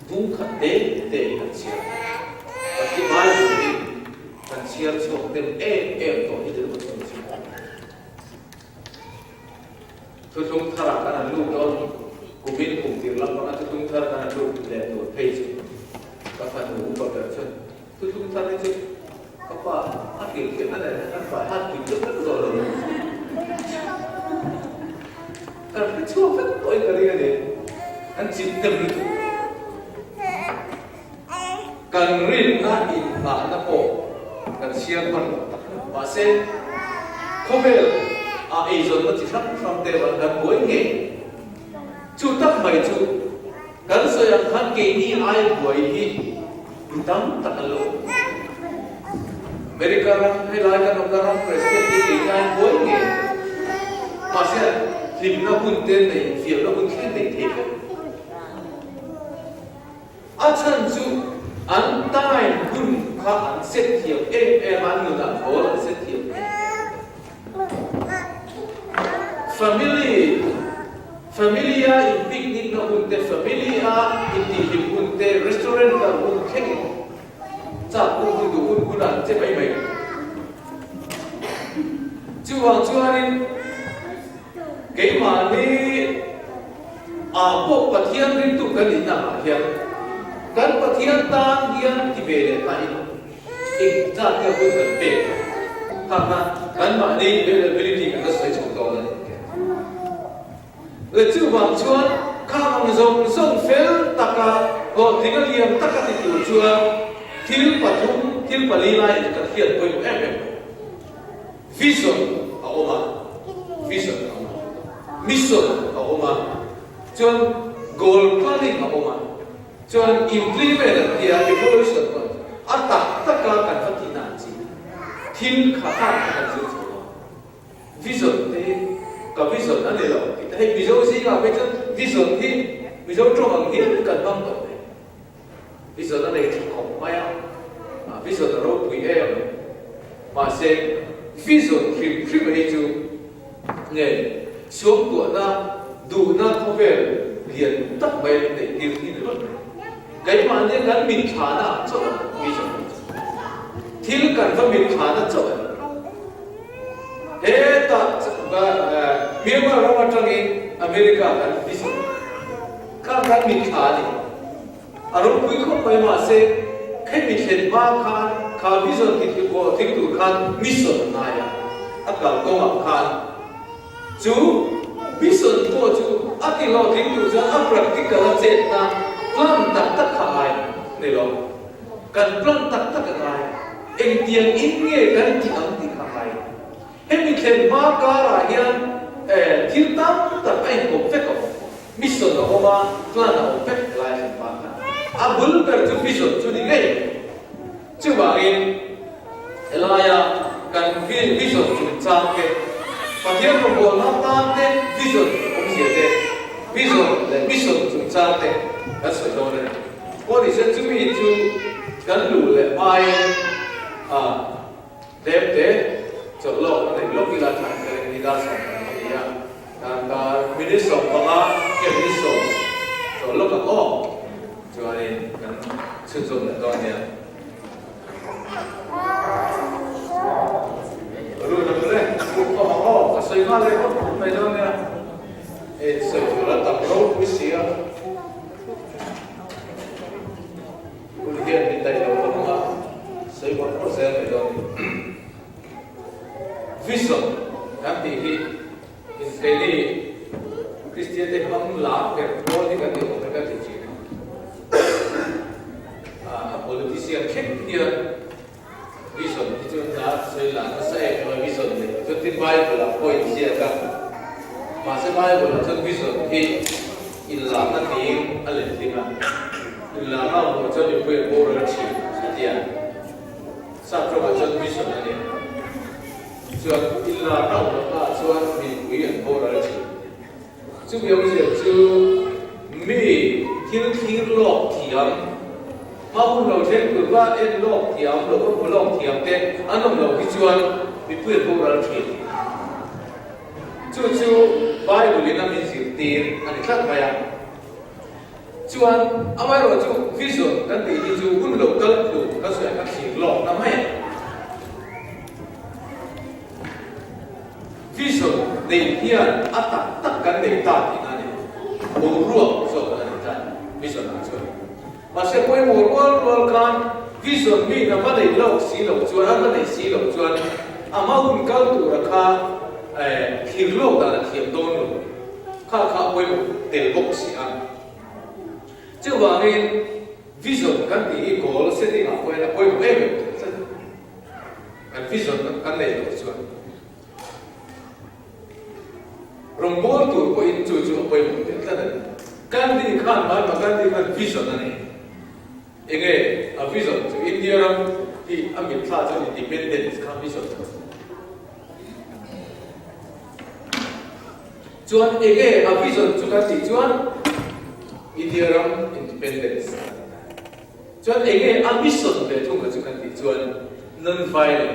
vùng khẩn tế hạt chia và cái mai của mình hạt chia cho tên em tổ như thế một chuyện tôi chúng ta là cái nào lúc đó của mình cùng tiếng lắm mà tôi chúng ta là cái nào lúc để tôi thấy chứ các bạn cũng có được chứ tôi chúng ta đấy chứ các bạn hát kiểu cái này anh phải hát kiểu rất rồi cái chúa vẫn tôi cái này anh chỉ tâm được cần riêng na in na na po cần siang con và xem không phải ai rồi nó chỉ sắp trong đề và cần mỗi ngày chú tắc mày chú cần soi ăn khăn kỳ đi ai buổi đi tắm tắc alo America hay là cái ông cái president đi ai buổi ngày mà xem thì nó buồn tên này việc nó buồn khen này thế chân chú anh tai kun khá anh xét thiệu em anh người ta có là xét thiệu familia in picnic na unte familia in di unte restaurant ka unte cha kun an che bai bai chu anin cái mà đi bộ và thiên liên tục cái gì nào thiên cái và thiên tan thiên thì về để tại ít ra theo cái vấn đề thằng nào cái mà đi về là về thì nó sẽ chống đó đấy rồi chú vào chúa khang rồng phèo taka ở thì cái liềm taka thì chủ chúa thiếu và lý lại thì cái hiện với em vision ở oma vision mission ở oma chuan goal planning ở oma chuan implement the evolution tất cả các phát triển năng gì thiên khả năng là gì vision thì cái vision nó để rồi thì thấy vision gì là vision thì vision trong hàng hiến cần bằng đó vision nó để không phải vision là rồi quý em mà sẽ vision khi mà đi chú nghề xuống của nó đủ nó không về liền tất bày để điều gì nữa cái mà nên gắn mình khá là cho vision thiếu cần phải mình khá là cho thế ta miếng mà nó ở trong America là vision các gắn mình khá đi rồi quý không phải mà sẽ cái mình hiện ba khá vision thì có thích đủ khá mission này tất cả công học khá chú vision của chú ati lo thích đủ ra practical chết na plan tất cả này lo cần plan tất cả em tiền in nghe cần chỉ ăn thì cả em mình khen ba cả là hiện thiếu tâm tất cả em cũng phải có mission của mà plan của phải lại ba cả bul per chú vision chú đi ngay chú bảo em Elaya cần vision chú trang cái và thiên của bộ nó ta tên vision cũng sẽ tên vision là mission chú trang tên cái sự đó này có thì sẽ chú ý chú cần đủ là ai đẹp thế cho lộ này lúc đi ra thẳng cái đi ra sòng này ya cả mình sòng bằng cái mình sòng cho lúc là có cho nên cần sử dụng là đó nha rồi đấy cũng có xây mà lấy không phải đâu nha xây là tập lâu quý sĩ à hiện tại Christian te hang la per ko ni kan ni ko ka ti chi politician khek dia vision ti chu na sei la na sai ko vision ni chu tin bible la point sia ka ma se bible la chu vision hi illa na ni ale tinga illa na mo chu ni pe ko ra chi dia sa pro ma chu vision ni chu illa na mo ka chu ni wi an ko ra chi chu bi yo chu mi thiên lộc thiam mau lâu thế cứ qua em lộc thiam lộc có lộc thiam thế anh ông lộc cái chuan bị phơi bố ra thiệt chú bài của liên nam mình chịu tiền anh khác vậy à chuan anh ấy rồi chú vision cái gì thì chú cũng lộc cất đủ các sự các sự lộc năm ấy vision để hiện tất cả để ta thì này bố ruộng rồi cái này vision là chuan mà sẽ quay một con con vision mi là vấn đề lâu xí lâu chuan vấn đề xí lâu chuan à mà hun cao tụ là kha thiền lâu là thiền tôn rồi kha quay một tiền bốc xí ăn chứ vào nên vision cái gì có sẽ đi học quay là quay một em cái vision cái này lâu chuan rong bố tụ quay chú quay một cái này cái gì khan mà cái gì khan vision này enge a vision to India ram ki amit tha cho independence ka vision chuan enge a vision chu ka ti chuan India ram independence chuan enge a vision le thung ka chu ka ti chuan non violent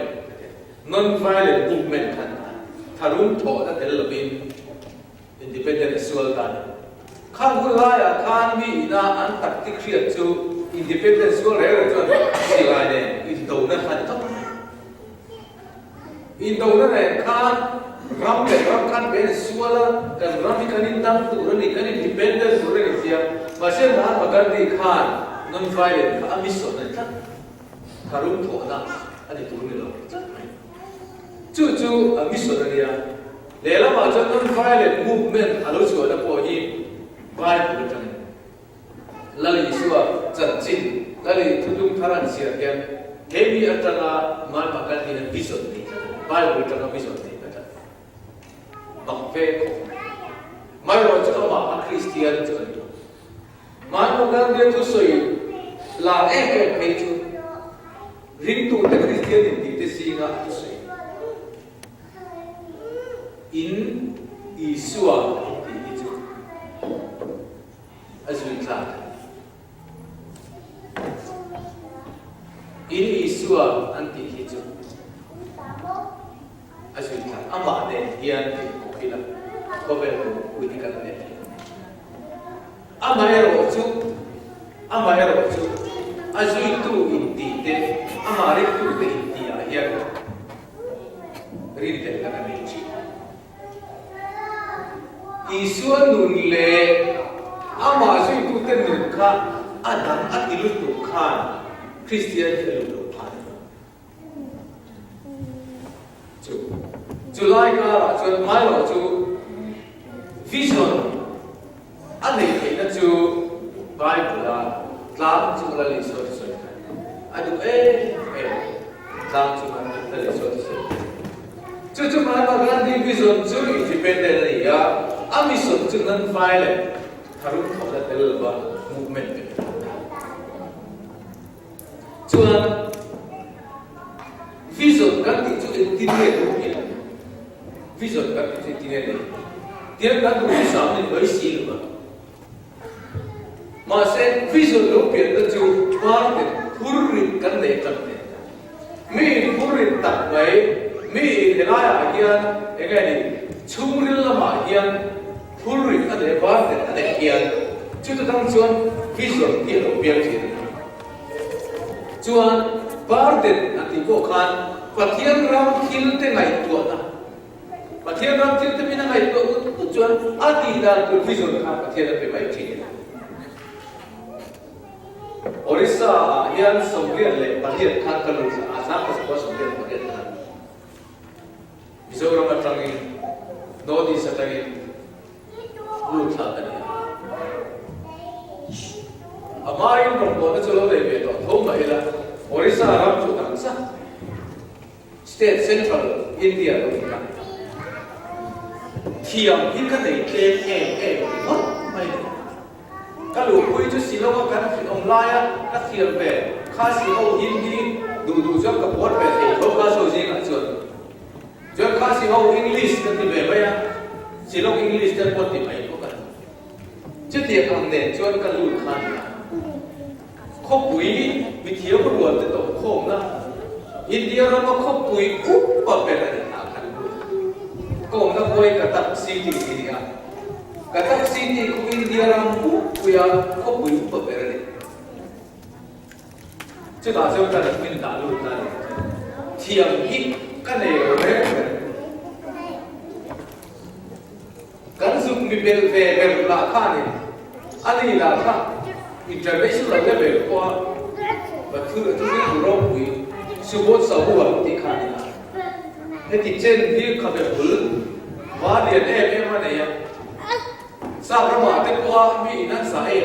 movement kan tharum tho da tel lobin independence sual ta khan ko la ya khan bi na an tak ti khriat chu independence ko rare cho si lai ne in do na khan top in do na ne khan ram khan ben suala kan ram kan in tam tu ri kan independence ri ni sia ma se na ma kan di khan non violent ka ami so na ta karum tho na ani tu ni lo chu ami so na ya le la ma cho non violent movement alo chu na po hi bible ta lali isua chanchin lali thudum tharan sia hian hemi atanga mal makan in vision ni bible tanga vision ni kata bang fe mai ro cha ma a christian chu man makan dia tu soi la pe chu ring tu te christian ni te si nga tu soi in isua ti chu azui tha in isua anti hijo azui tha ama de hian ti kokila kovel uni kan ne ama ero chu azui tu inti te ama re tu te inti a hian rin te kan ne chi isua nun le ama azui tu te nun kha adam atilu tu khan Christian hello pan July ka chu mai lo chu vision ani na chu bible la tlang chu la li so adu tlang chu ma la li so chu mai ba ga di vision chu independent ni ya amison chu non violent tharum thola tel ba movement chuan vision kan ti chu intine ro ni vision kan ti chu intine ni tiang kan tu sam ni bai si lo ma se vision ro pe ta chu par te thurrin kan ne kan te mi thurrin tak bai mi la ya hian ege ni chungril la ma hian thurrin kan ne par te kan ne hian chu ta dang chuan vision ti ro pe chi chuan barden ati ko khan pathian ram khil te ngai tu na pathian ram khil te mina ngai tu chuan ati da tu vision kha pathian te mai thi orissa hian somrian le pathian kha kalu asa ko somrian pathian kha mizoram atangi nodi satangi lu thla kan ya amai rom ko na cholo le be to thom mai la orissa ram chu tang sa state central india lo ka thiam hi ka nei tlem what mai ka lu pui chu silawa kan fi om la ya ka thiam be kha si ho hindi du jok ka bot be thei tho ka so jing a chon jok kha si ho english ka ti be ba ya silong english ta bot ti mai ko ka chu tiak ang ne chon ka lu khan khop bui mi thiam ko ruat te to khom na india ram ko khop bui ku pa pe la ni a khan ko na koi ka tak si ti si ga ka tak si ti ku india ram ku ya khop bui pa pe la ni chứ ta chưa ta được mình đã luôn ta thiềm ít cái này rồi đấy cái dùng mình về là pha này anh ấy là pha international level qua và thứ là thứ gì cũng rộng quý sự bớt sầu buồn thì khá là thế thì trên thì không phải bự và điện em này sao nó mà cái qua mỹ nó sao em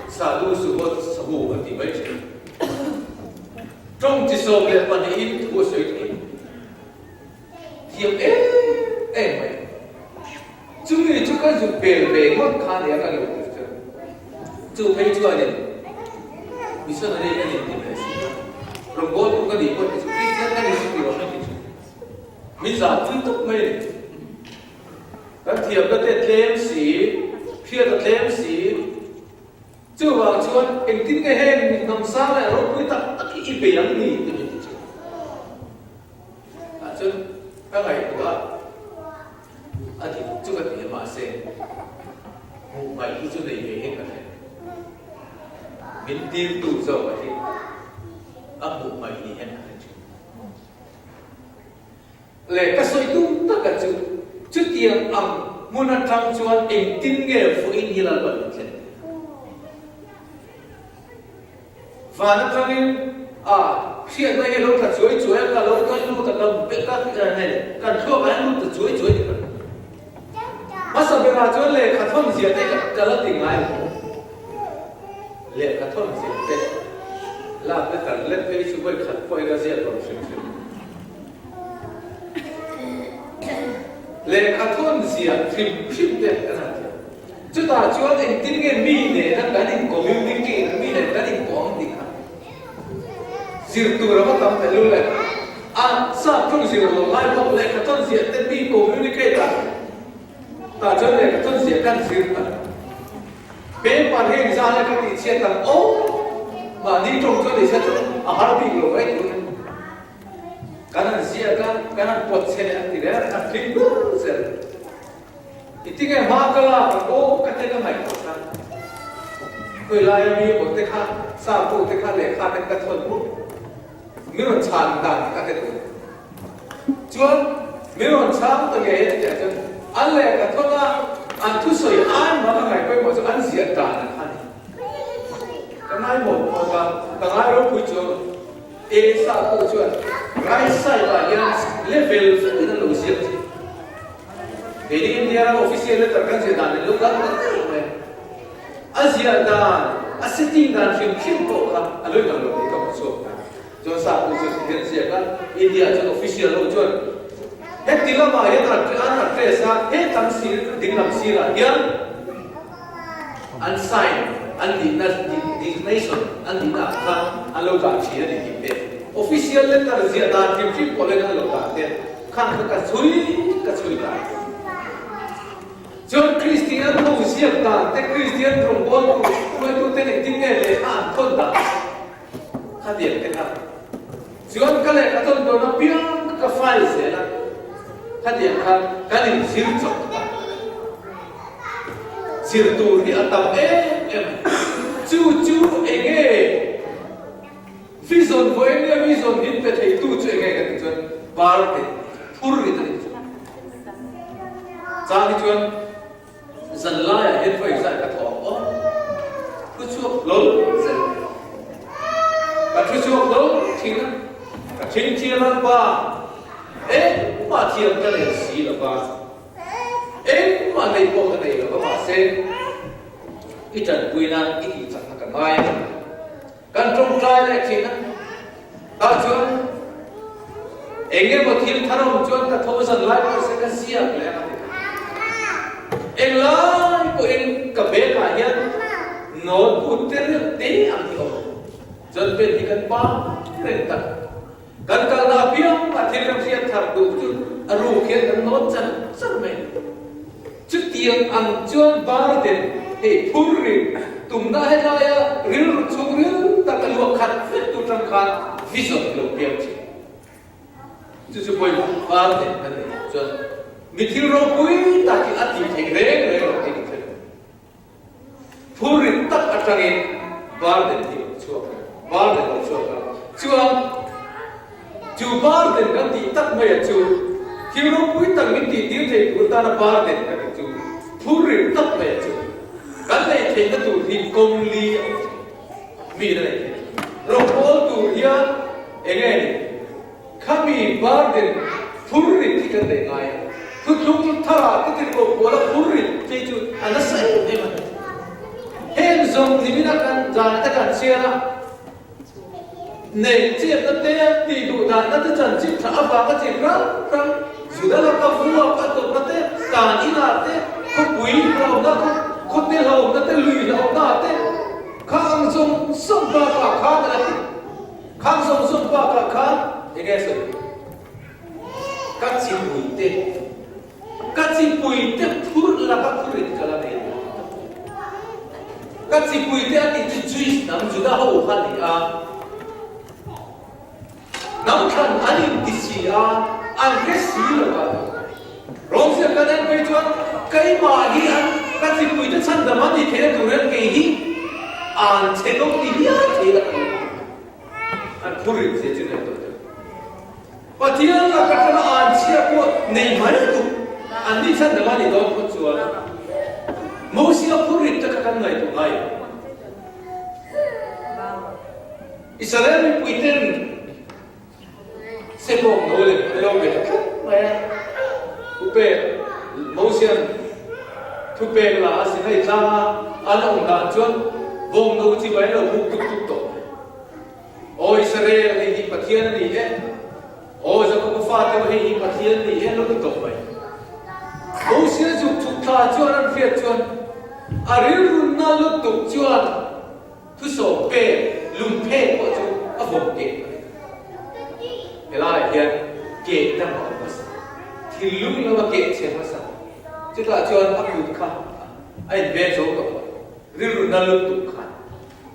sao lu sự bớt sầu buồn thì mấy chuyện trong chỉ số về phần in của suy nghĩ thiệp em mày chúng mình chúng ta dùng về ngón khá để các người chú thấy chưa nhỉ vì sao này cái gì thì phải rồi bố cũng có đi qua cái Christian cái gì cũng được mình giả phân tích mình các thiệp các thêm sĩ phía các thêm sĩ chưa vào chuan anh tin cái hen làm sao lại rồi quý tập tất cái ít lắm gì thì mình chứ chứ các ngày của thì chú cái gì mà xem một ngày cái chú này về hết cả này mình tin đủ rồi thì một ngày thì hết cả lệ các soi tung tất cả chú tiền muốn ăn trăng chuan anh tin nghe phụ in như là bẩn thế và nó cho nên hiện nay cái lông thật chuối là lông cái lông thật lông biết các cái này cần thuốc bán lông thật chuối thì cần mà sao bây giờ chuối lệ khát thôn diệt đấy cả là tỉnh lại lệ khát thôn diệt đấy là cái cần lên cái chuối khát phơi ra diệt rồi lệ khát thôn diệt phim đấy cái này chúng ta chuối anh tin cái mi này nó cái định community mi này cái định quảng định zir tu rama tam te lu le sa chung zir lo lai bo le ka ton zir te bi communicate ta cho le ka ton zir kan zir ta pe pa he za le ka ti che ta o ma ni chung cho ni se tu har bi lo ai tu kana zia kana pot se le ti re a ti bu se itinge ma kala ko ka te ka mai ko ta koi lai mi ko te kha sa ko te kha le kha te ka thon bu mình chán đàn các cái thứ, chuan mình chán tất cả những cái chuyện, anh lẽ cái thôi là anh thu soi anh mà ngày quay một chỗ anh diệt đàn anh, cái này một cái này rồi cuối chuan, sa cuối chuan, right side là những level cái nó lối diệt, cái đi India là official là tất cả diệt đàn lúc đó là anh diệt đàn, anh setting đàn phim bộ khác, anh lấy làm được cái một số cho sao cũng sẽ hiện diện các India cho official lâu chuẩn hết tiếng mà hết ăn hạt trẻ sa hết tâm sĩ tiếng làm sĩ là hiến anh sign anh designation anh đi nào khác anh lâu cả chỉ là để kịp tiền official lên ta diện đàn phim phim có lên anh lâu cả tiền khăn cả suy cả cho Christian lâu diện đàn thế Christian trong bọn tôi tên này tiếng nghe để ăn thôn đàn khá điểm cái nào Jual kalau kata orang biang ke file saya, hadiah kali sirtu di atas cucu vision boleh vision hidup itu cuci kan cuci bar ke pur itu jangan cuci zanlaya hidup itu saya kata cuci lol cuci lol tinggal chính chia lan ba mà thiền cái này xí là ba mà này bộ cái này là thế cái trận quy na cái gì chẳng là cả mai căn trong trai lại chỉ là ta chưa anh em một thiên thằng ông chưa ta thôi dần lại mà sẽ cái gì à lẽ anh lại của anh cả bé cả nhân nó cũng tên tí ăn nhiều dân bên thì cần ba tên tận cần cần là biếng mà thiên làm riêng thằng đủ chứ rủ kia cần nó chân rất mệt trước tiên ăn chưa ba tiền thì phun rì tụm đã hết rồi rìu xuống rìu ta cần luộc khát phết tụt trong khát ví dụ luộc biếng chứ chứ bồi ba tiền cái này cho mình thiếu rau quý ta chỉ ăn thịt thành rễ rồi thì thế phun rì tắc ở trong này ba tiền thì chua ba tiền chua chú ba tiền cái tí tắc mấy chú thiếu rau quý tăng mình tí tiêu thì của ta là ba tiền cái chú phun rì tắc mấy chú cái này thì nó tụ thì công ly mi này rồi có tụ hiya anh em kami ba tiền phun rì thì cái này ngay cứ lúc thà cái tiền của là phun rì thì chú anh nó sai đấy mà hen dùng thì mình đang giải ta cần chia ra này chia nó té thì đủ đại nó chân chip thả vào cái chuyện đó dù đó là cái vua cái tụt nó té cả ý là té không quý đâu đó không té lâu nó té lùi lâu đó té khang dùng sông ba cả khang là khang dùng sông ba cả khang thì nghe rồi các chị bùi té phun là các phun cái là này các chị bùi té thì truy nằm dù đó hậu khăn thì nằm khăn anh đi xì anh cái xì là vậy rồi sẽ cái này bây giờ cái mà đi ăn các chị bùi té chân đầm thì thế là tụi nó cái gì anh sẽ đâu đi ăn thế là anh phun sẽ chứ này và thì là cái nó anh sẽ có này mấy tụ anh đi chân đầm thì đâu có chùa mỗi khi nó phun tất cả các người tụ này Israel bị tên sẽ bồng nổi lên lâu về mày upe motion thupe là xin hay ra anh ông đã chọn vòng nổi chỉ vậy là bục tuk tuk to ôi Israel thì bắt thiên đi hết ôi giờ có phát cái hay bắt thiên đi hết nó tuk to vậy motion chụp chụp ta chọn anh phiệt chọn ariu na lu tuk chọn thứ số pe lùm pe của chú ở vùng kệ cái là hiện kệ đang ở mà thì lùm là kệ xem mà sao chứ là cho anh áp dụng khá anh về số đó riu na lu tuk khá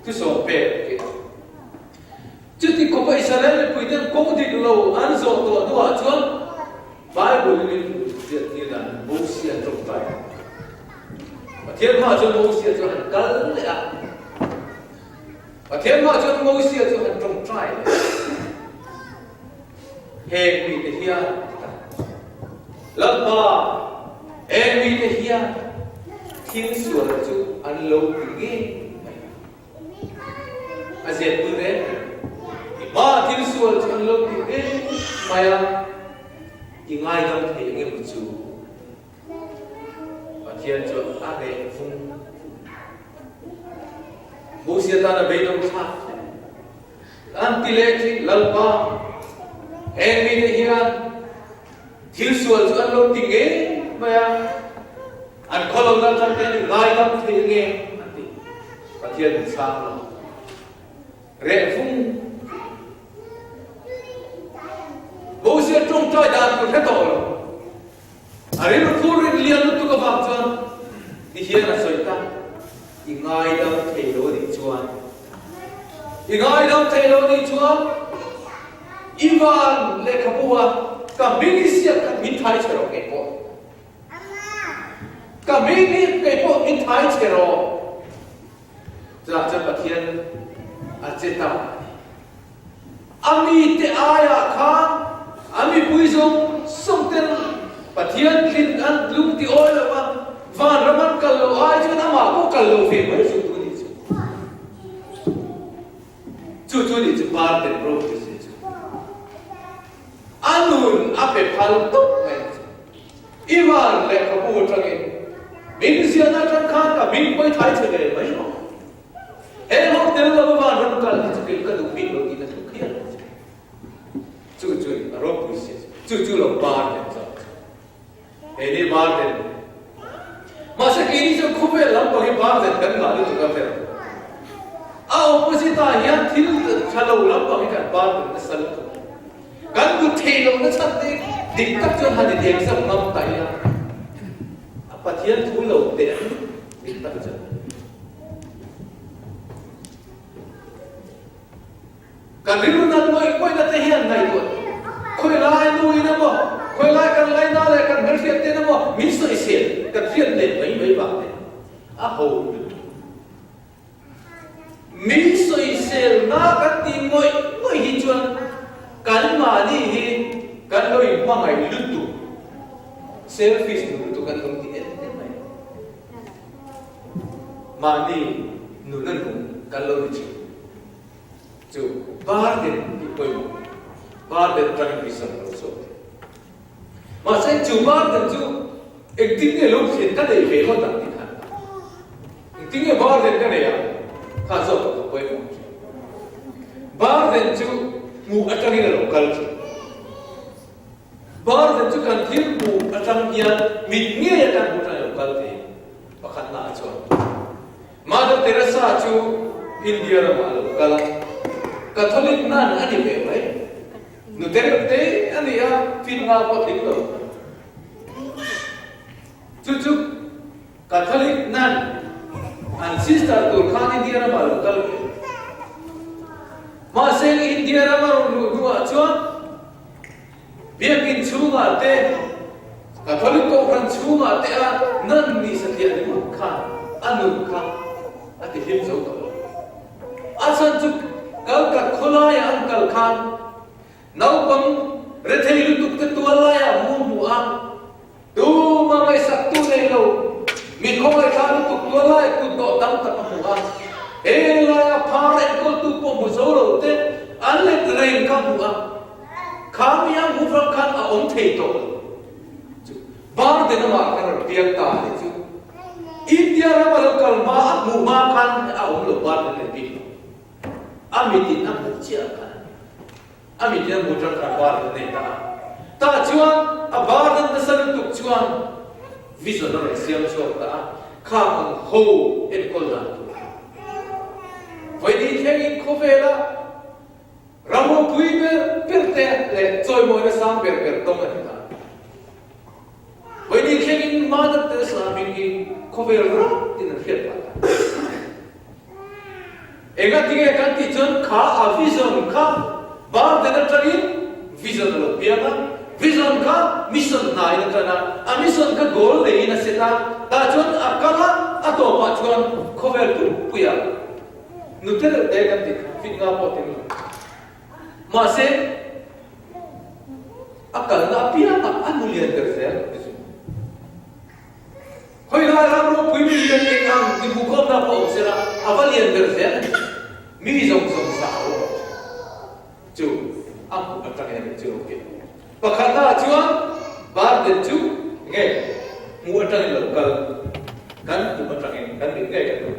thứ số pe kệ chứ thì có phải Israel bây giờ có thì lâu anh số đó đó cho Bible nên diễn như là Moses trong tay và thiên hoa cho Moses cho hắn cẩn lẽ và thiên hoa cho Moses cho hắn trong trái hèn vì thế hiền lần ba hèn vì thế hiền thiên sửa chú ăn lâu thì ghê à dệt như thế ba thiên sửa chú ăn lâu thì ghê mày thì ngay trong thể nghiệm một chú và thiên cho ta để phung bố sĩ ta là bê đông thác anh tỷ lệ thì lần ba em đi đây hiền thiếu sửa cho anh luôn tình ghế mà anh có lâu năm trong cái ngay trong thể nghe và thiên sang rồi rẽ phung bố sĩ trong trời đàn của thế tổ rồi ấy nó phun lên liền nó tụi các bạn cho thì hiền là sợi ta thì ngay đâu thầy đó đi chuan thì ngay đâu thầy đó đi chuan Ivan le kapua ka minisia ka mithai chero ke po ka mini ke po mithai chero za cha pathian acheta ami te aya kha ami puizong somten pathian kin an lung ti oi lawa van raman kallo ai chu na ma ko kallo fe mai chu tu ni chu ni chu par te pro ke se chu anun ape phal tok mai iwan le kapu tangi minisia chiên ăn trăng khang cả mình mới thấy chuyện này mấy mà em học tiếng là bao nhiêu cả cái đủ mình rồi thì nó không kia chú à rồi bùi xí chú là ba đến rồi em đi ba đến mà sẽ cái gì cũng không phải làm bao nhiêu ba đến cần làm được cái phải opposite hiện thiếu chalo lắm bao nhiêu cái ba đến nó sẵn cần cứ thay đổi nó sẵn đi định tắc cho hắn để xem ngâm tại nhà apa thiên thú lầu để định tắc cho kan riru nan moi koi na te hian ngai tu khoi lai lui na mo khoi lai kan lai na le kan hal khiat te na mo mi soi se kan khiat le mai ba te a ho mi soi se na kan ti moi moi hi chuan kan ma ni hi kan loi ma ngai lu tu selfish tu kan tung ti et mai ma ni nu nan kan loi chi chú ba đến đi quay một ba đến trang bị sản phẩm số mà sẽ chú ba đến chú एक दिन के लोग खेत का नहीं फेल होता नहीं था एक दिन के बाहर दिन का नहीं आ खासो तो कोई नहीं बाहर दिन chú मुँह अटंगी ना लोग कल बाहर दिन chú kan थिर मुँह अटंगिया मिटने या kan मुँह लोग कल थे पकड़ ना चुआ माधव तेरेसा chú India रा मालूम कल Catholic nan ani be mai nu terte ani ya fin nga po ting lo chu Catholic nan an sister to khan India ra malu kal ma se India ra malu nu a chua biakin chunga te Catholic ko kan chunga te a nan ni sathia ni khan anu khan ati him zo ko asan chu kal ka khola ya kal khan nau pang rethei lu tuk te tuala ya mu a tu ma mai sak tu nei lo mi khoi khan lu tuk tuala ya ku do dam ta mu a e la ya phar en ko tu po mu zo lo te an le rein ka mu a kham ya mu phang khan a om thei to bar de na ma kan piak ta ni chu India ra ma lo kal ma mu ma khan a om lo bar de bi Amitin am chia kan amitin am mutar kan bar ne ta chuan a bar dan san tuk chuan visionary siam so ta kha ang ho en kol la voi di thei khovela ramo pui perte le choi moi na sam per tong ani ta voi di thei ma da te sa mi ki khovel ro tin khiat pa ega tige kan ti chon kha a vision kha ba de na trin vision lo piana vision kha mission na ina trana a mission ka goal le ina seta ta chon akala ato pa chon khover puya nutel de kan ti finga potin ma se akal na piana anulian terzel khoi la ram ro pui mi len ke ang ti bu khom na po sera avalian terzel mi zong sao chu am atang ya chu ke pakhata chuan bar de chu nge mu atang lokal kan tu atang kan de nge kan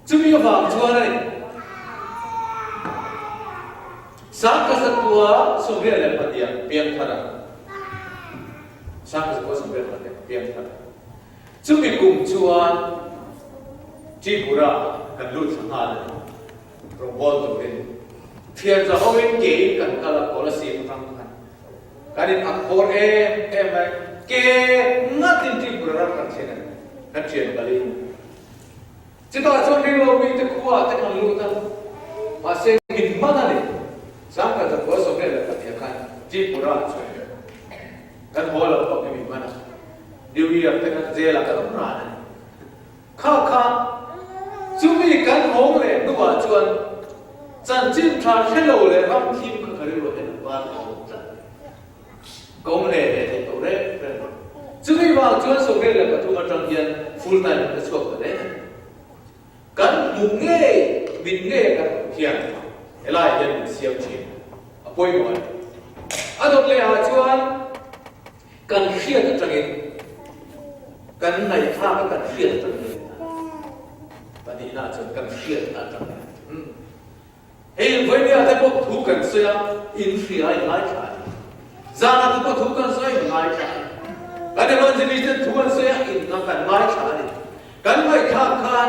chu mi va chuan ai sa ka sa tua sobre le patia pian thara sa ka sa sobre patia pian thara chu mi kum chuan chi pura kan lut sangal robot tu ben thian za hoin ke kan kala policy patang kan kanin akor mai ke ngatin ti pura kan chena kan chen bali chita chon ri lo mi te khuwa te kan lu ta ma se min mana le sam ka ta ko so ke la ta kan ti pura chon kan hola ko ke min mana diwi ya te kan je la ka ra kha chú mi kan hong le nu ba chuan chan chin tha hello le ram thim ka khari lo hen ba gom le le to re chú mi ba chuan so ke le ka tu ma tang yan full time ka chok le kan mu nge bin nge ka hian elai yan siam chi apoi mo adot le ha chuan kan hian atangin กันในข้าก็กันเครียดจังเลยตอนนี้น่าจะกันเครียดน่าจังเลยเฮ้ยวันนี้แต่พวกทุกกันเสียอินทรีย์หลายชาติจานาพวกทุกกันเสียหลายชาติกันเดี๋ยวจะมีทุกกันเสียอินนั่งกันหลายชาติกันไม่ข้าคาน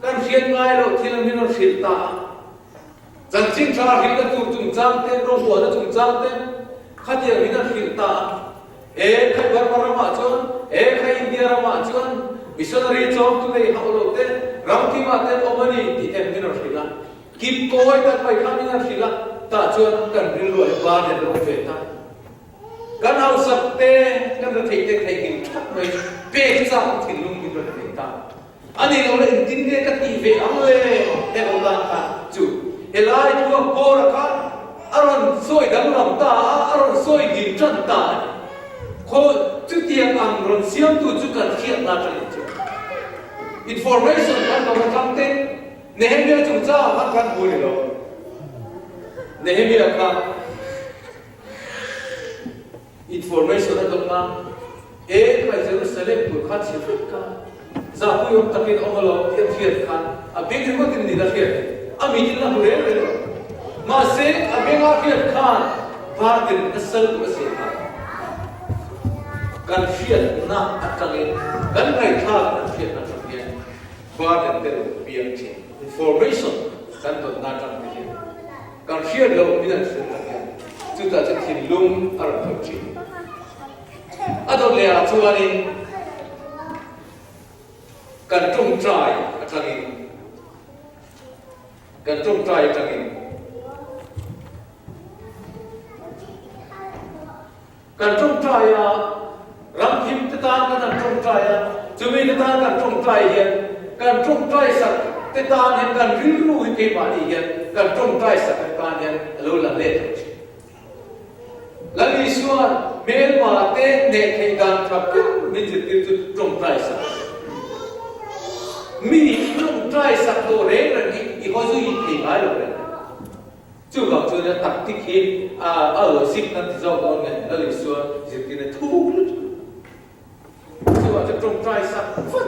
กันเครียดง่ายเราที่เราไม่ต้องคิดตาจังจริงชาหินกันจุ่มจังเต้นร้องหัวจุ่มจังเต้นขัดยังไม่ต้องคิดตาใครบาร์บารามาจวนใครอินเดียรามาจวนมิชชันนารีจอมตุเลยฮาวโลเต้รังที่มาเต้นโอมานีที่ไม่ต้องคิดละกิบโกยตัดไปข้ามไม่ต้องคิดละตาจวนกันริลวยบาร์เดนโรเฟต้ากันเอาสักเต้กันจะเทกินชักไปเป๊กจังที่ลุงมีประเด็นตาอันนี้เราเล่นดินเดียกันที่เวอังเลยแต่เราตั้งกันจุดไล่ตัวโบราณกันอารมณ์สวยดังลำตาอารมณ์สวยดินจันตาเขาจุดที่อังรอนเสียงตัวจุดกันเขียนน่าจะเลยจุด information กันเราทำเต็มเนเมียจุดจ้าพันกันบุญเราเนเมียกัน information นั้นตรงนั้นไปเจอเซเลบบุคคลเชื่อฟังกันจะพูดตะกี้ออกมาแล้วเทียบกันเบงที่มันติดนี่ละเทียบมีจินละบุเรเลยมาเสียเบงอาเทียบกันบาร์ดินนัสลตัวเสียกันเทียบน่าจังเลยกันไม่ท่ากันเทียบน่าจังเลยบาร์ดินเตลุเบียงเชน information กันตัวน่าจังเลยกันเทียบเราไม่ได้เสียเลยจุดที่จะทิ้งลุงอารมณ์จริงอันนั้นเลยชัวร์นี่กันจงใจจังเลยกันจงใจจังเลยกันจงใจรำพิมพ์ตานกันจงใจจะมีตานกันจงใจเห็นกันจงใจสักตานเห็นกันริ้วรู้ให้เก็บมาดีเห็นกันจงใจสักตานเห็นรู้ละเล่นแล้วมีส่วนเมลมาเต้นเด็กให้การทับมีจิตจุดจงใจสักมีจงใจสักตัวเร่งเลยอีกคนจะยิ่งดีอะไรเลยจู่เราจะได้ตัดที่คิดสิ่งนั้นที่เราต้องเนี่ยแล้วมีส่วนจิตเนี่ยทุกข์จู่เราจะจงใจสักฟุต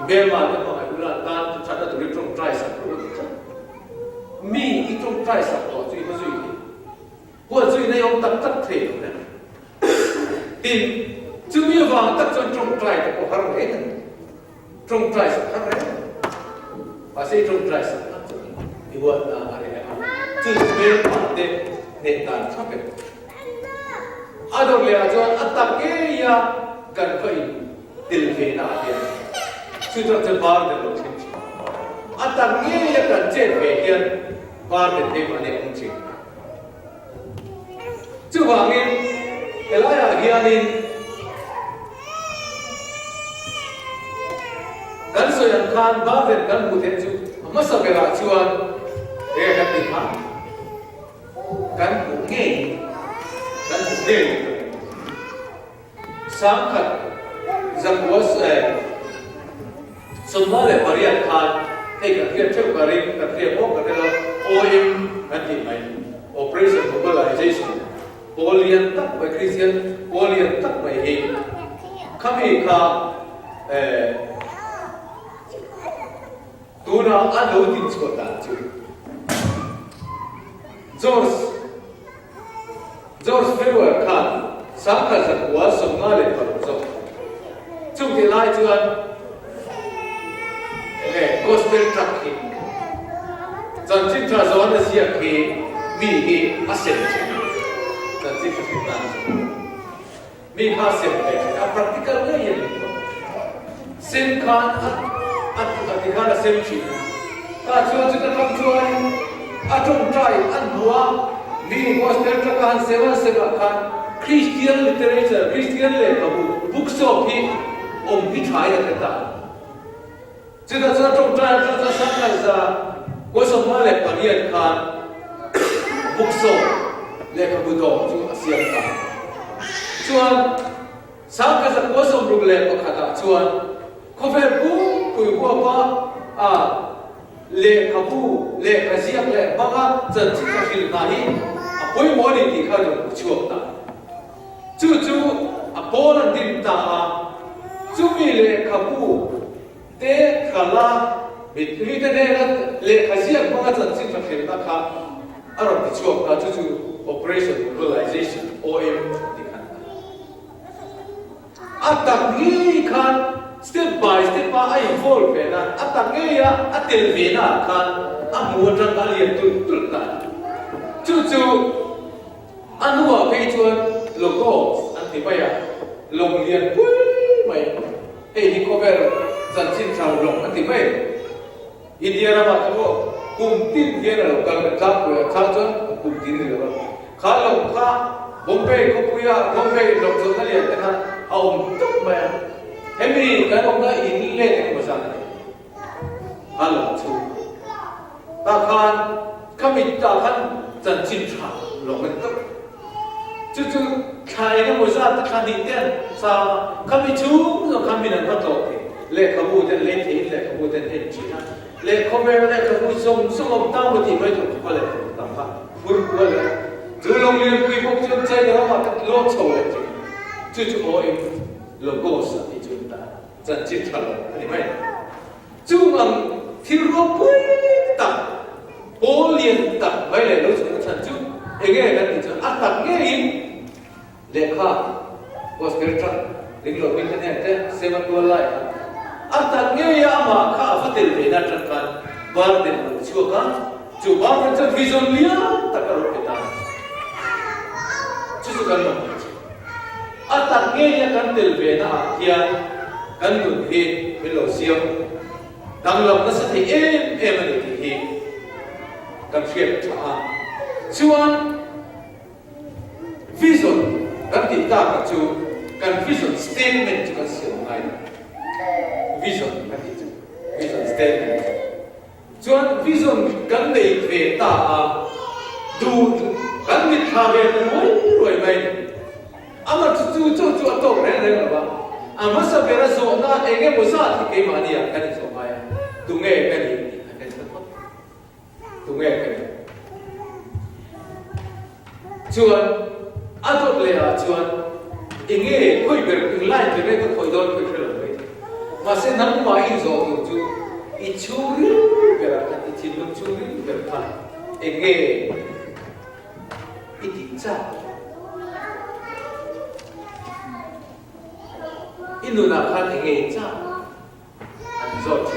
เบลมาเนี่ยพอไอ้บุรุษตานจะชัดตัวเรื่องจงใจสักมีอีจงใจสักตัวจู่เขาจะยิ่งพวกจู่ในองค์ตัดเทียนเนี่ยทีจู่มีวางตัดจนจงใจแต่พอหาเรื่องจงใจสักอะไรภาษาจงใจสักอีวัดอะไรเนี่ยจุดเบลมาเดเนตันชอบเป็นอาดอเลยอาจารย์อัตตะเกียกันไปดิลเฟน่าเดียจุดจะบาร์เดลชิมชิอัตตะเกียกันเจ็บเบียนบาร์เดลเทมันเนี่ยองชิมจู่ว่างี้เอลายาเกียนินกันส่วนการบาร์เดลกันบุตรจู่มาสักเวลาชวนกันติดมากันบุกเงี้ยกันบุกเงี้ยสังกัดจังหวัดสมบัติบริยาคารให้กับเทียบเทียบกับเรื่องกับเทียบพวกกับเรา OM นั่นที่ไหน Operation Mobilization โอเลียนตักไปคริสเตียนโอเลียนตักไปเองข้ามีข้าตัวเราอันดูดินสกัดจูจอร์จเฟเวอร์คันสังกัดจากวัดสมนาเลปารุจงจุดที่ไล่จวนกอสเปลทรัคกิ้งจันทิตราจวนเสียกีมีอาเซนจิจันทิตราจวนมีอาเซนจิอา practical เลยยังเส้นคันอันที่การเส้นชีถ้าชวนจะทำชวนอาจงใจอันบัวมีกอสเปลทรัคกันเซว่ากันคริสเตียนลิเทเรเจอร์คริสเตียนเลยกับบุ๊กสอบที่พิชัยกันต่างจะจงใจจะสังกัดจะก็สมมาเลยปนิยันกันบุกโซ่เล็กบุตรจู่เสียงกันชวนสังกัดจะก็สมรุกเล็กก็ขัดชวนเขาเป็นผู้คุยว่าเล็กผู้เล็กเสียงเล็กบ้างจะจิตหินนาฮีผู้ยมอนี่ที่เขาจะช่วยตาจู่โปแลนด์ดินตาช จุมีเลขาบูเตะขาลาบิดลิเตเนรัตเลขาเสียงว่าจะสิ่งที่เห็นนะครับอารมณ์ที่ช่วงการจู่ operation mobilization OM ที่ขันอัตตังยี่ขัน step by step มาไอ้ involve เป็นนะอัตตังยี่อะอัตเตลเวน่าขันอันมัวจังอะไรตุลกันจู่อันหัวไปชวนโลโก้อันที่ไปอะลงเรียนปุ้ยไม่เฮ้ยนี่ก็เป็นสัญชาติชาวลงอันที่ไม่อินเดียเราบอกว่ากุมตินเดียเราการเป็นข้าวเปลือกข้าวจนกุมตินเดียเราข้าวลงข้าบอมเบย์ก็ปุยอะบอมเบย์ลงจนนั่นเองแต่ข้าเอาตุ๊กมาเฮ้ยมีการลงได้อินเล่นภาษาไหนข้าวลงชูตาขานข้ามีตาขานสัญชาติชาวลงเป็นตุ๊กจู่ๆใครก็ไม่ทราบแต่ข้าดีเด่นสาวข้ามีชูแล้วข้ามีนั่นก็โตเลขขบูเดินเล่นทีเลขขบูเดินเอ็นจีนะเลขขบูเลขขบูส่งตั้งบทีไม่ถูกก็เลยตั้งพักบุญก็เลยจู่โรงเรียนคุยพวกจนใจเดี๋ยวมาโลกโชว์เลยจู่จู่โอ้ยโลโก้สัตย์จุดตาจันจิตทะเลอันนี้ไม่จู่มันที่รู้ปุ๊บตั้งโอเลียนตั้งไม่เลยรู้สึกฉันจู่เองนั่นจู่อัตตังเงี้ยเลขาว่าสเปรย์ทรัคลิงโลบินเนี่ยเจ้เซมันตัวไล่อัตตังเงี้ยมาข้าฟัดเดลเวนัทกันบาร์เดนชัวกันจู่บาร์เดนจะวิจารณ์เลี้ยตะการุกิตาจู่กันลงอัตตังเงี้ยกันเดลเวนัทเฮียกันดุนเฮเวลเซียมดังลำนั้นสักทีเอ็มเลยทีเฮกันเฟียบช้าชวนวิจารณ์กันติดตามกันจู่กันวิจารณ์สเตทเมนต์กันเสียงไงvision กันที่จู่ vision statement ส่วน vision กันในเวตาดูกันมิทาเวทรวยไหมอามาจู่โตเรื่องอะไรบ้างอามาสับเปร่าโซน่าเองมุสาที่เกี่ยมาเนี่ยกันที่สมัยตุงเองกันนี่กันที่ตุงเองกันส่วนอาตุเลยส่วนเองคุยแบบอิงไลน์จะไม่ก็คุยโดนคุยเรื่องmasih namu main zohor tu, icuri berapa, icilum curi berapa, enge, itica, inu nakhan enge ica, anzotu,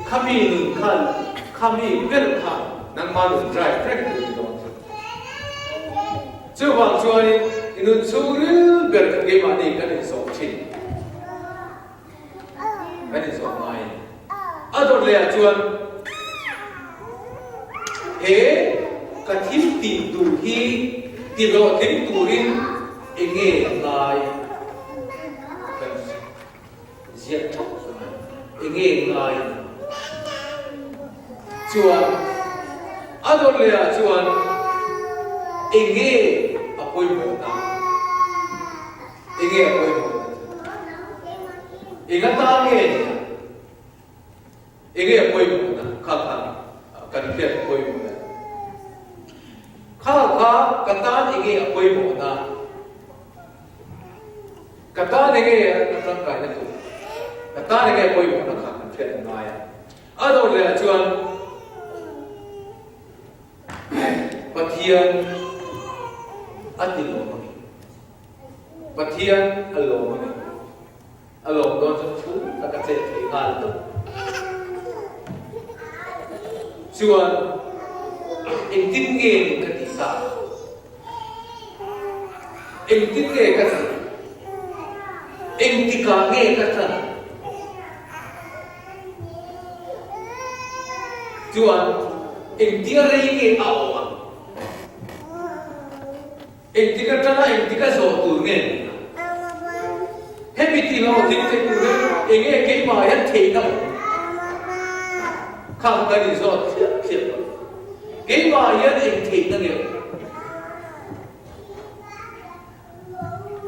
kami nunkan, kami berkah, nang malu drive track tu dong. Coba cuai inu curi berkah gimana kan zohorกันสองไม้อันตัวเลี้ยจวนกระถิ่นติดดูฮีติดรอทิ้งตูรินเองไงกันเสียทุกเองไงจวนอันตัวเลี้ยจวนเองอภัยหมดนะเองอภัยหมดเองตาเงี้ยเองป่วยหมดนะข้ากันเพียรป่วยหมดนะข้ากันตาเองป่วยหมดนะกันตาเองร่างกายนั่นถูกกันตาเองป่วยหมดนะข้ากันเพียรนายอันนั้นเลยชวนปะเทียนอันที่ลงมาปะเทียนอันลงมาอารมณ์โดนจนชูตะกะเจ็ดถึงงานตุ๊กส่วนเอ็งทิ้งเงินกันที่สามเอ็งทิ้งเงินกันสิเอ็งทิ้งการเงินกันสิส่วนเอ็งทิ้งอะไรเงินเอาเอ็งทิ้งกันนะเอ็งทิ้งกันโซ่ตัวเงินเฮ้ยพี่เราทิ้งไปดูเลยเองเก่งมายันทิ้งนะข้ามกันนี่สอดเสียเก่งมายันเองทิ้งนั่นเอง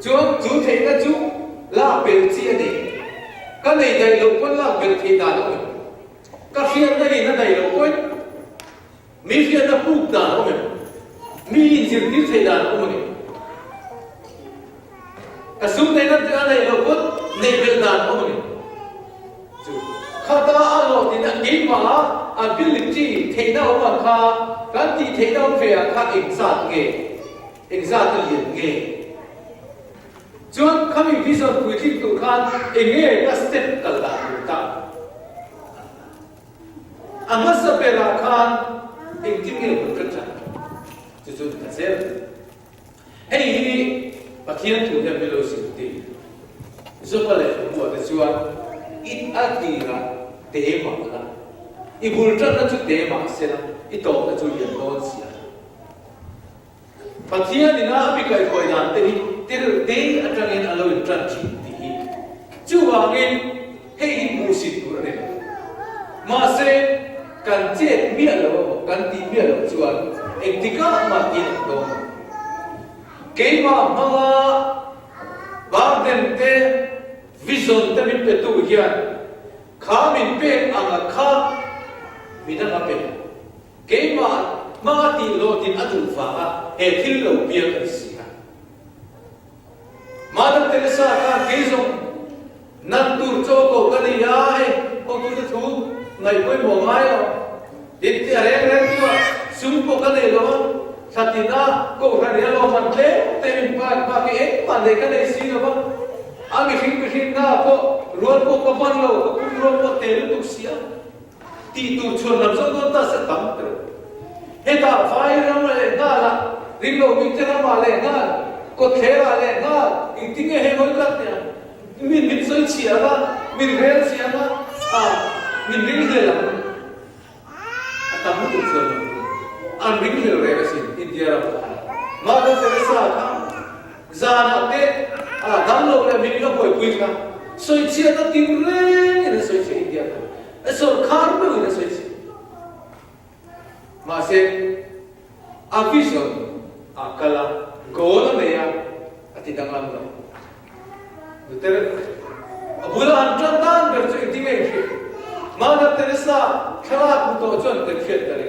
จู่ทิ้งก็จู่ลาเบลเซียนี่ก็ในใจลูกคนลาเบลทิ้งได้หรอก็เฟียนได้นั่นได้ลูกคนมีเฟียนน่ะพูดได้หรอมีอินสิทธิ์ได้หรอมีก็ sum này nó thế này là cốt này việc đàn ông này khá ta alo thì nó nghĩ mà ability thế nào mà khá cái gì thế nào về khá exam tự nhiên nghề chuan kami vision quy trình tu khan enge ka step kal da ta anga sapera khan engting nge ko tra chu ta se hey pathian tu hem melo sinti zo pale mo ta chuan it atira te ma la I bulta na chu te ma se na I to na chu yen don sia pathian ina bi kai koi dan te ter de atangin alo in tran chi ti chu wa ngin hei mu si tu re ma se kan che mi alo kan ti mi alo chuan ektika ma in do ke ma ma ba den te vision te min pe tu hian kha min pe anga kha mi na pe ke ma ti lo tin atu fa e thil lo pia kan si Mother Teresa ka kizo nan tur cho ko kani ai ko tu thu ngai koi mo mai lo dit ti are re tu sum ko kani lo satina ko kani lo man le te min pa ke ek pa de kani si lo ba ami fin na ko ron ko pan lo ko ron ko te lu sia ti tu chon lam so ko ta sa tam tro he ta vai ram le na la rin lo mi te ma le na ko thera le na itinge he hoi ka te min soi chia ba min rel chia ba min ring le la atamu tu so an ring le re sin india ra Mother Teresa ka zana te dam lo le min lo koi pui ka soi chia ta tin re ne soi chia india ka so khar me ne soi chia ma se a vision a kala goal ne ya ati danglam lo dutere abula antran berchu itinge shi Mother Teresa khala to chon te khet tari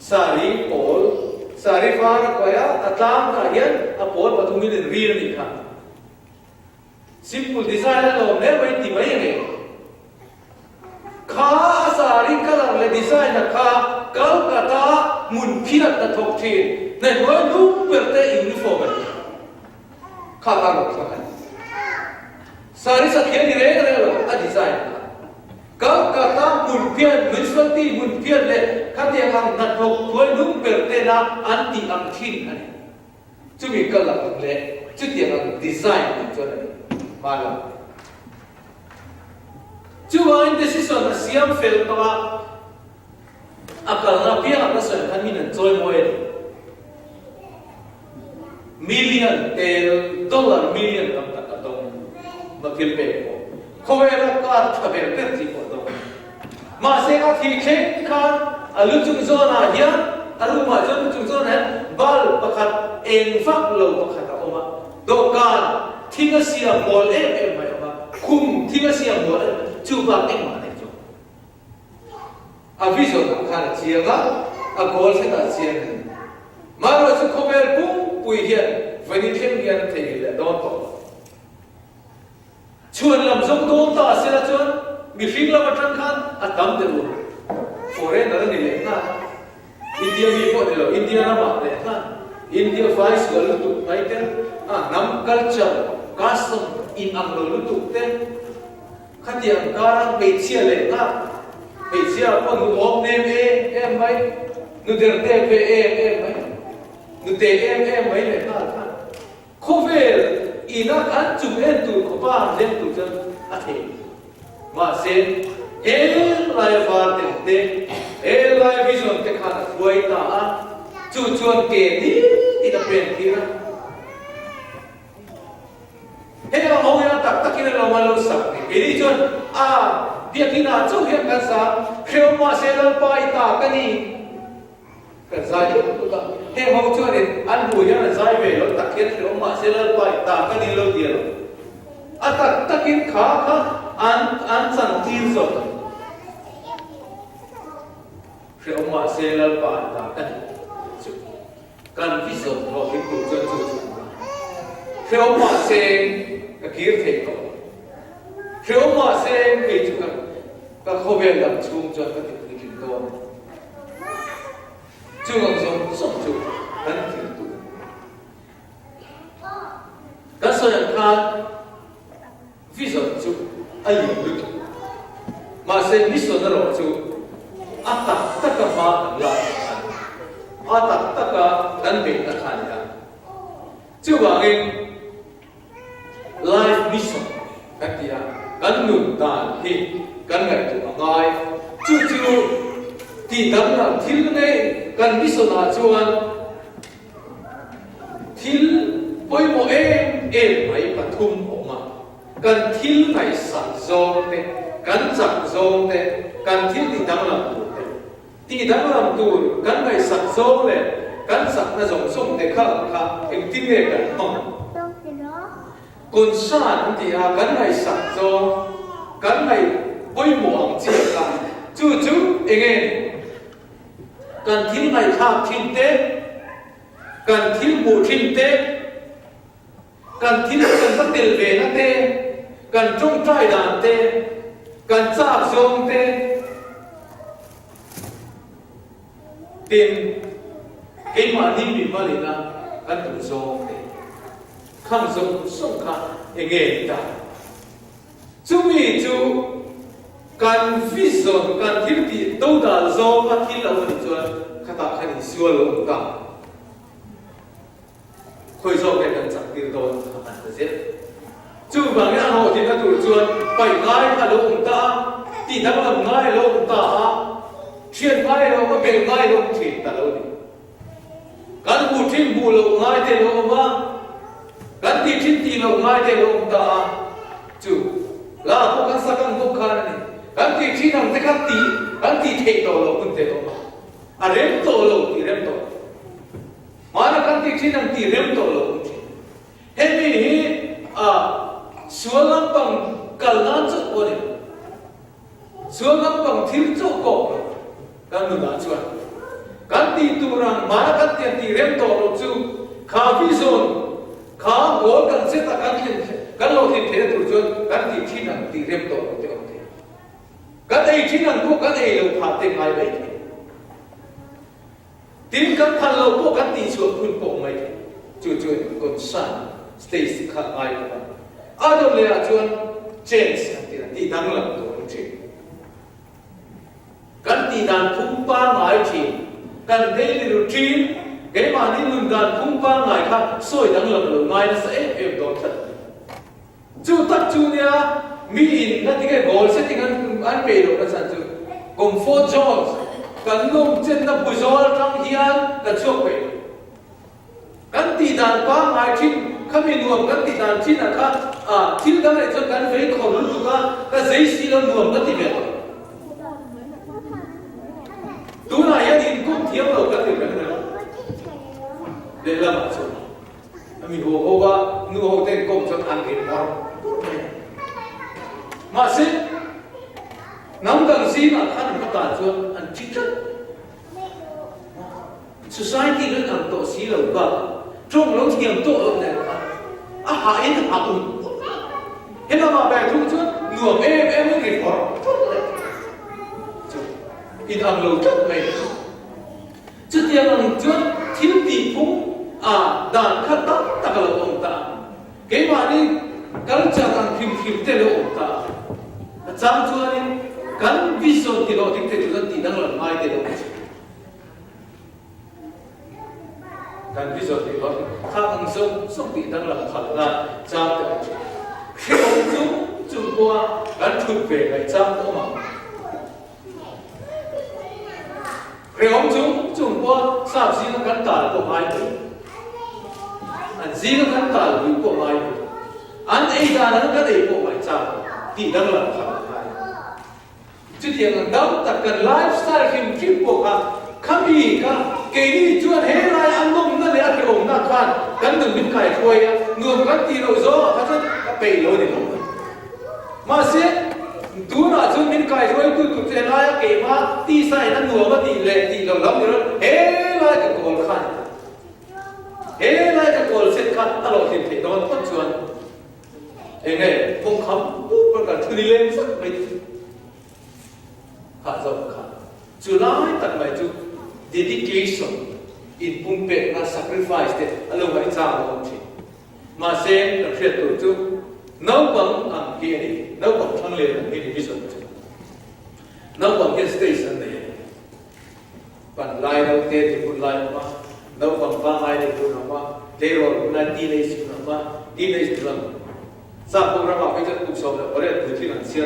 sari pol sari far koya atlam ka yan a pol patumi den rir ni kha simple design lo ne bai ti bai ne kha sari color le design kha Kolkata mun phirat ta thok thin nei hoi nu berte uniform kha ka lo kha sari sa khen ni re lo a design Kolkata mun phiat municipality mun phiat le khatia kang na thok hoi nu berte na anti am thin ani chumi kala le chutia ang design ni chon mala chuwa indecision siam fel tawa akal na pia na sa kami na joy moe million dollar million kam ta atong makil pe ko khowera ka thaber pe ti ko to ma se ka thi khe khan alu chung zona hian alu ma chung zona bal pakhat eng fak lo pakhat oma dokan thinga sia mol em mai oma khum thinga sia mol chu ba em ma ne chu a vision ka chianga a goal se ta chiang maro chu khomer pum pui hian vani thlem hian thei le don to chuan lam zong don ta se la chuan mi fing la matran khan a tam de lu foreigner ni le na india mi po de lo india na ma de na india fais lo tu mai te nam culture custom in ang lo tu te khatiang karang pe chia le na pe chia po nu om nem em mai nu der te pe em mai nu te em mai le na khovel ina an chu en tu ko pa lem tu chen a the ma sen lai var te lai vision te khan fuai ta a chu chuan ke ni ti da pen ti na he la ho ya tak tak ina lo ma lo sak ni e ni chuan dia kina chu hian kan sa kheu ma se lal pa ita ka ni kan sa ji tu ta he ho chuan an bu ya na zai ve lo tak hian kheu ma se lal pa ita ka ni lo dia lo a tak takin kha an san tin so kheu ma se lal pa ita ka ni kan vi so lo hi ku chuan chu kheu ma se kir thei ko kheu ma sem ke chu ka khovel lam chung cho ka ti kin do chu ngong song song chu kan ti tu ka so yan kha vi so chu ai lu ma sem ni so na ro chu ata ta ka ma la ata ta ka dan be ta khan ya chu ba ngin life mission kan tia kan nu ta hi kan ngai tu ngai chu chu ti dam na thil nei kan mission na chuan thil oi mo em mai pathum oma kan thil ngai san zong te kan chak zong te kan thil ti dam na tu te ti dam na tu kan ngai sak zong le kan sak na zong song te kha em ti ne kan hong kun san ti a kan ngai sak zong kan ngai oi mo ang chi ka chu chu again kan thil ngai tha thin te kan thil bu thin te kan thil kan sa tel ve na te kan trong trai dan te kan chak zong te tin cái mà đi bị mà lên na kan tu zong te kham zong song kha again ta chu mi chu kan vision kan thil ti do da zong ka thil lo ni chuan khata khani siwa lo ka khoi zo ke kan chak tir do an ta zet chu bang ya ho ti na tu chuan pai ngai ka lo ta ti da ma ngai lo ta thian ngai lo ma be ngai lo thi ta lo ni kan bu thin bu lo ngai te lo ma kan ti thin ti lo ngai te lo ta chu la ko kan sa kan ko kha ni kan ti thin nam te kan ti thei to lo kun te lo ma a rem to lo ti rem to mana kan ti thin nam ti rem to lo kun ti he mi hi a sualam pang kalna chu ko ni sualam pang thil chu ko kan nu da chuan kan ti tu rang mana kan ti rem to lo chu kha vi zon kha go kan se ta kan lo thi the tu chuan kan ti thin nam ti rem to lo te kan ei thin nam ko kan ei lo pha te ngai bai tin kan phan lo ko kan ti chuan kun ko mai chu chu kon san Stacy kha ai ba adon le a chuan chance ti dang lam to chi kan ti dan thum pa ngai chi kan daily routine ke ma ni nun dan thum pa ngai kha soi dang lam lo ngai na sa em do that chu tak chu nia mi in na ti ke goal setting an pe lo na san chu comfort zones kan lom chen na buzol tang hian kan chok pe kan ti dan pa ngai chi kami nuam kan ti dan chin a kha thil dang le chu kan vei khol lu ka zai si lo nuam ka ti ve tu na ya din kum thiam lo ka ti ve na de la ma chu ami ho ba nu ho ten kom chon an ke mor ma se nam dang si na khan ka ta chu an chi chu society lo nam to si lo ba trong lo thiam to lo ne a ha in a un he na ma ba thu chu nuam em ke mor in am lo chot mai chu tiang ang chu thil ti phung dan kha ta ka lo ong ta ke ma ni kal cha kan phim te lo ong ta chang chu ani kan vision ti lo tik te chu ti dang lo mai te lo kan vision ti lo kha ang song ti dang lo kha la cha te khi ông chu qua kan thut ve lai cha to ma Rồi ông chúng qua sao gì nó cắn tả của mai đấy, anh gì nó cắn tả của mai đấy, anh ấy ra nó cắn đấy của mai sao, thì đang làm sao mai, chứ thì anh đóng tất cả lifestyle phim của cả, kami cả, cái gì chuan hết lại anh mong nó để ăn ổn na khan, cắn đừng biết cài thôi, ngược cắn tì rồi gió, hắn rất bể lối này không, mà sẽ tu na chu min kai roi tu tu te la ke ma ti sai na nuwa ma ti le ti lo lam ro he la ka kol khan he la ka kol set khan a lo hin the don pot chuan เงี้ยพงคำปุ๊บประกาศทุเรียนสักไม่ขาดจบขาดจุดไล่ตัดไปจุด dedication in ปุ่มเป็ดและ sacrifice เด็ดอะไรไว้จ้างเราทีมาเซ็นกับเพื่อนตัวจุดน้องบังอันเกียร์น้องบังทั้งเรียนมีดิวิชั่นจุดน้องบังเฮสเตชันเนี่ยปันไล่เราเตะที่คุณไล่มาน้องบังฟังไล่ที่คุณมาเดี๋ยวเราดีเลยสิคุณมาดีเลยสิคุณทราบพวกเราบอกให้จะกุศลแล้วประเดี๋ยวถือที่หลังเสีย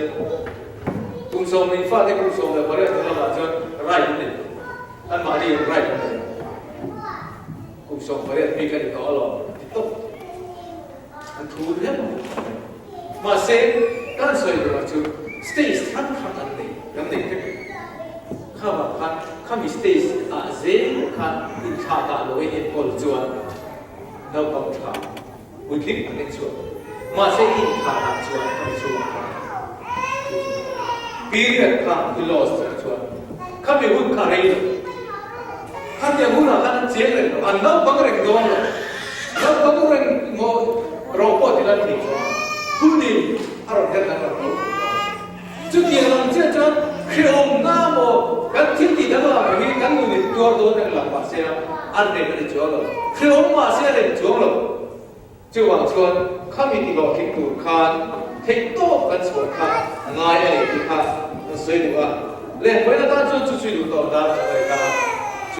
กุศลในฟ้าที่กุศลแล้วประเดี๋ยวเราบอกจะไล่ที่ไหนอันมาดีไล่ที่ไหนกุศลประเดี๋ยวมีกันต่อหรอที่โต๊ะอันถูกแล้วมาเซ็นการสวยกว่าจุดสเตจทั้งพันอันนี้ยังไม่ถึงข้าว่าพันข้ามีสเตจเซนข้าอินชาตาโดยเอ็นบอลจวนเราบังคับวิธีอันนี้จวนมาเซ็นอินชาตาจวนข้ามีจวนปีเรียนข้าที่ลอสจวนข้ามีหุ่นข้าเรียนข้ามีหุ่นข้าเสียเลยอันนั้นบังเริงโดนเลยเราบังเริงโมโรบอทที่เราทิ้งคุณนี่อารมณ์เท่านั้นเราจุดที่เราเชื่อจนคือองค์น้าโมกันที่ที่นั่นเราไม่กันนู่นตัวโดนนั่นแหละมาเสียอันเดียวกันจวนเราคือองค์มาเสียเลยจวนเราจวนจวนข้ามีที่เราคิดดูข้าทิ้งโต๊ะกันจวนข้าง่ายเลยที่ข้าสวยดีว่าเล่นไว้แล้วตั้งจวนจุดๆดูต่อได้ใช่ไหมครับ